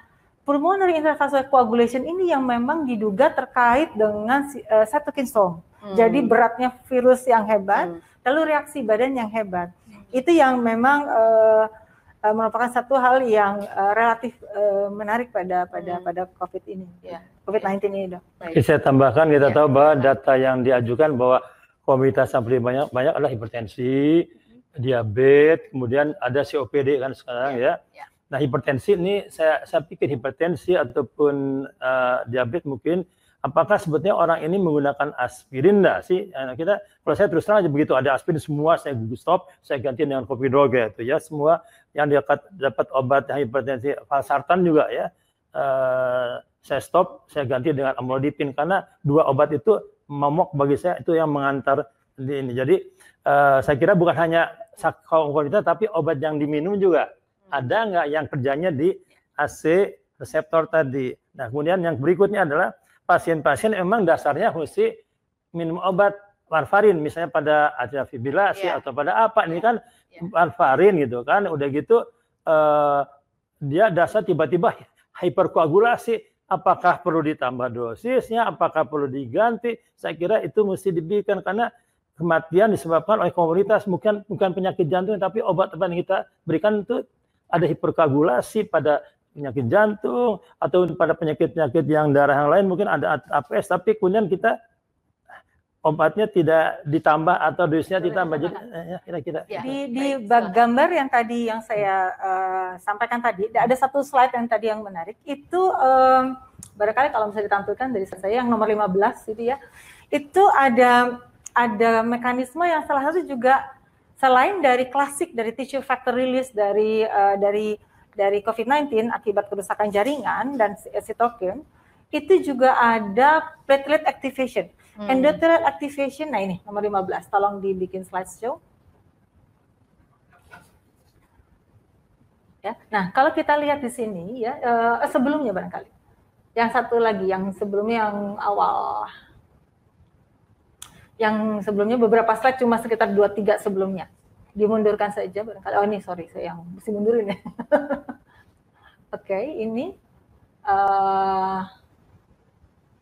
pulmonary intravascular coagulation ini yang memang diduga terkait dengan cytokine storm. Jadi beratnya virus yang hebat, lalu reaksi badan yang hebat. Itu yang memang merupakan satu hal yang relatif menarik pada COVID ini, COVID-19 ini, dok. Saya tambahkan, kita tahu bahwa data yang diajukan bahwa komorbid yang paling banyak adalah hipertensi, diabetes, kemudian ada COPD kan sekarang ya. Nah hipertensi ini saya pikir hipertensi ataupun diabetes mungkin, apakah sebetulnya orang ini menggunakan aspirin enggak sih? Nah, kalau saya terus terang aja begitu ada aspirin semua saya stop, saya ganti dengan kopi droga itu ya, semua yang dapat obat yang hipertensi, valsartan juga ya, saya stop, saya ganti dengan amlodipin karena dua obat itu momok bagi saya itu yang mengantar ini. Jadi saya kira bukan hanya komorbid tapi obat yang diminum juga. Ada nggak yang kerjanya di AC reseptor tadi. Nah kemudian yang berikutnya adalah pasien-pasien memang dasarnya mesti minum obat warfarin, misalnya pada atrial fibrilasi atau pada apa, ini kan warfarin gitu kan, udah gitu dia dasar tiba-tiba hiperkoagulasi, apakah perlu ditambah dosisnya, apakah perlu diganti, saya kira itu mesti diberikan karena kematian disebabkan oleh komorbid bukan penyakit jantung, tapi obat-obat yang kita berikan itu ada hiperkoagulasi pada penyakit jantung atau pada penyakit-penyakit yang darah yang lain mungkin ada APS, tapi kemudian kita obatnya tidak ditambah atau dosisnya ditambah. Jadi kira-kira di gambar yang tadi yang saya sampaikan tadi ada satu slide yang tadi yang menarik itu barangkali kalau bisa ditampilkan dari saya yang nomor 15 itu ya, itu ada mekanisme yang salah satu juga selain dari klasik dari tissue factor release dari COVID-19 akibat kerusakan jaringan dan sitokin, itu juga ada platelet activation, endothelial activation. Nah ini nomor 15, tolong dibikin slideshow. Ya, nah kalau kita lihat di sini ya, sebelumnya barangkali, yang satu lagi, yang sebelumnya yang awal, yang sebelumnya beberapa slide cuma sekitar 2-3 sebelumnya. Dimundurkan saja barangkali. Oh ini sorry, saya yang mesti mundurin ya. Oke, ini.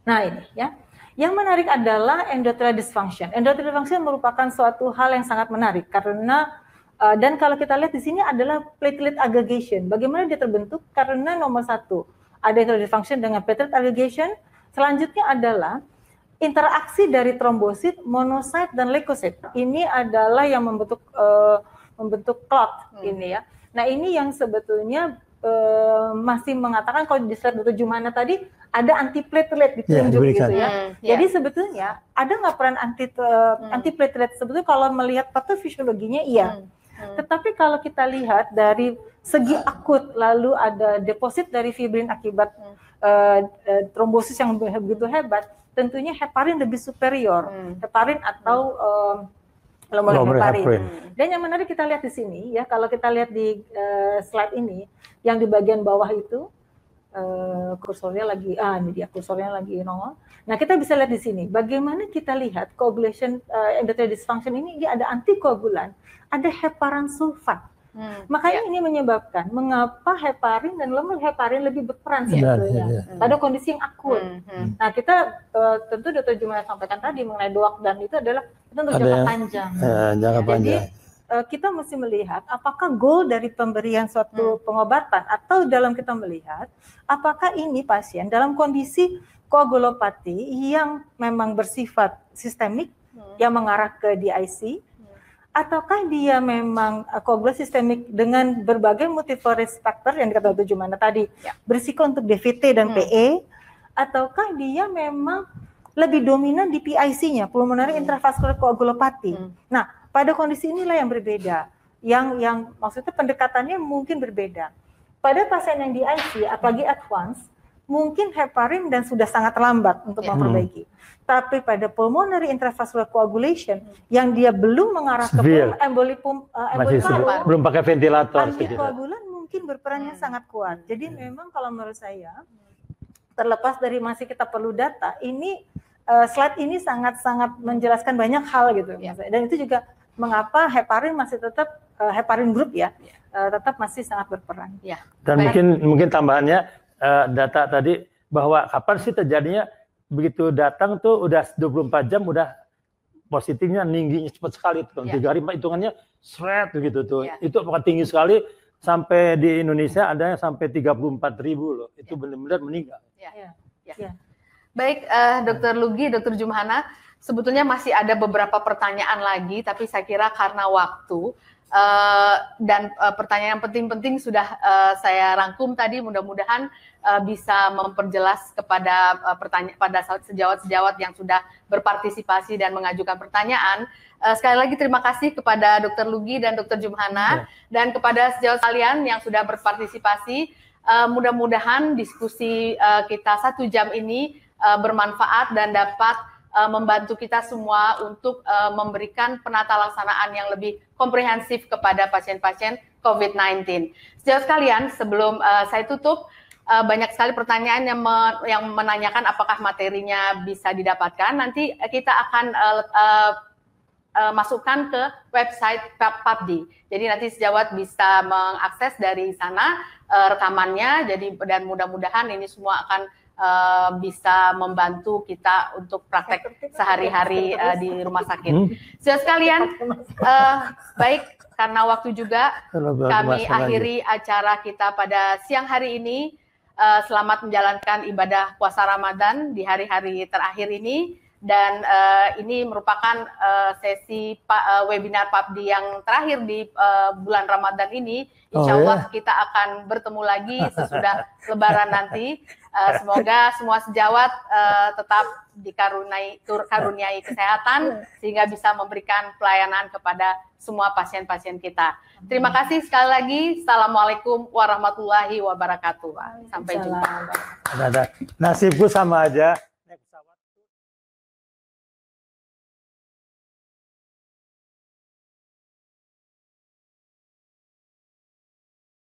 Nah ini ya. Yang menarik adalah endothelial dysfunction. Endothelial dysfunction merupakan suatu hal yang sangat menarik karena dan kalau kita lihat di sini adalah platelet aggregation. Bagaimana dia terbentuk? Karena nomor 1 ada endothelial dysfunction dengan platelet aggregation. Selanjutnya adalah interaksi dari trombosit, monosit dan leukosit. Ini adalah yang membentuk clot ini ya. Nah ini yang sebetulnya masih mengatakan kalau di slide 7 mana tadi ada antiplatelet ditunjuk gitu ya. Jadi sebetulnya ada nggak peran antiplatelet? Sebetulnya kalau melihat patofisiologinya iya. Tetapi kalau kita lihat dari segi akut, lalu ada deposit dari fibrin akibat trombosis yang begitu hebat, tentunya heparin lebih superior, heparin atau glomerulin heparin. Dan yang menarik kita lihat di sini ya, kalau kita lihat di slide ini, yang di bagian bawah itu kursornya lagi, ini dia kursornya lagi nongol. Nah kita bisa lihat di sini, bagaimana kita lihat coagulation endothelial dysfunction ini dia ada antikoagulan, ada heparan sulfat. Makanya ini menyebabkan mengapa heparin dan glomerulin heparin lebih berperan sebetulnya pada kondisi yang akut. Nah kita tentu Dr. Jumana sampaikan tadi mengenai doak dan itu adalah untuk jangka panjang. Jangka panjang. Jadi kita mesti melihat apakah goal dari pemberian suatu pengobatan atau dalam kita melihat apakah ini pasien dalam kondisi koagulopati yang memang bersifat sistemik yang mengarah ke DIC, ataukah dia memang koagulasi sistemik dengan berbagai multiple risk factor yang dikatakan Dr. Jumana tadi, berisiko untuk DVT dan PE, ataukah dia memang lebih dominan di PIC-nya, pulmonary intravascular coagulopathy. Nah, pada kondisi inilah yang berbeda, yang maksudnya pendekatannya mungkin berbeda. Pada pasien yang di IC, apalagi advance, mungkin heparin dan sudah sangat lambat untuk memperbaiki. Tapi pada pulmonary intravascular coagulation yang dia belum mengarah ke emboli paru, belum pakai ventilator, antikoagulan mungkin berperannya sangat kuat. Jadi memang kalau menurut saya, terlepas dari masih kita perlu data, ini slide ini sangat-sangat menjelaskan banyak hal gitu. Dan itu juga mengapa heparin masih tetap heparin group tetap masih sangat berperan. Dan mungkin tambahannya data tadi bahwa kapan sih terjadinya begitu datang tuh udah 24 jam udah positifnya tingginya cepat sekali tuh. 3 hari hitungannya seret gitu tuh. Itu apakah tinggi sekali sampai di Indonesia ada yang sampai 34.000 loh. Itu benar-benar meninggal. Baik, Dr. Lugi, Dr. Jumhana, sebetulnya masih ada beberapa pertanyaan lagi, tapi saya kira karena waktu dan pertanyaan yang penting-penting sudah saya rangkum tadi, mudah-mudahan bisa memperjelas kepada pada sejawat-sejawat yang sudah berpartisipasi dan mengajukan pertanyaan. Sekali lagi terima kasih kepada Dr. Lugi dan Dr. Jumhana dan kepada sejawat kalian yang sudah berpartisipasi. Mudah-mudahan diskusi kita 1 jam ini bermanfaat dan dapat membantu kita semua untuk memberikan penata laksanaan yang lebih komprehensif kepada pasien-pasien COVID-19. Sejauh sekalian, sebelum saya tutup, banyak sekali pertanyaan yang menanyakan apakah materinya bisa didapatkan. Nanti kita akan masukkan ke website PAPDI. Jadi nanti sejawat bisa mengakses dari sana rekamannya. Jadi dan mudah-mudahan ini semua akan bisa membantu kita untuk praktek sehari-hari di rumah sakit. Sejauh sekalian, baik karena waktu juga kami akhiri acara kita pada siang hari ini. Selamat menjalankan ibadah puasa Ramadan di hari-hari terakhir ini. Dan ini merupakan sesi webinar PAPDI yang terakhir di bulan Ramadan ini. Insya Allah kita akan bertemu lagi sesudah Lebaran nanti. Semoga semua sejawat tetap dikaruniai kesehatan sehingga bisa memberikan pelayanan kepada semua pasien-pasien kita. Terima kasih sekali lagi. Assalamualaikum warahmatullahi wabarakatuh. Sampai jumpa. Nasibku sama aja.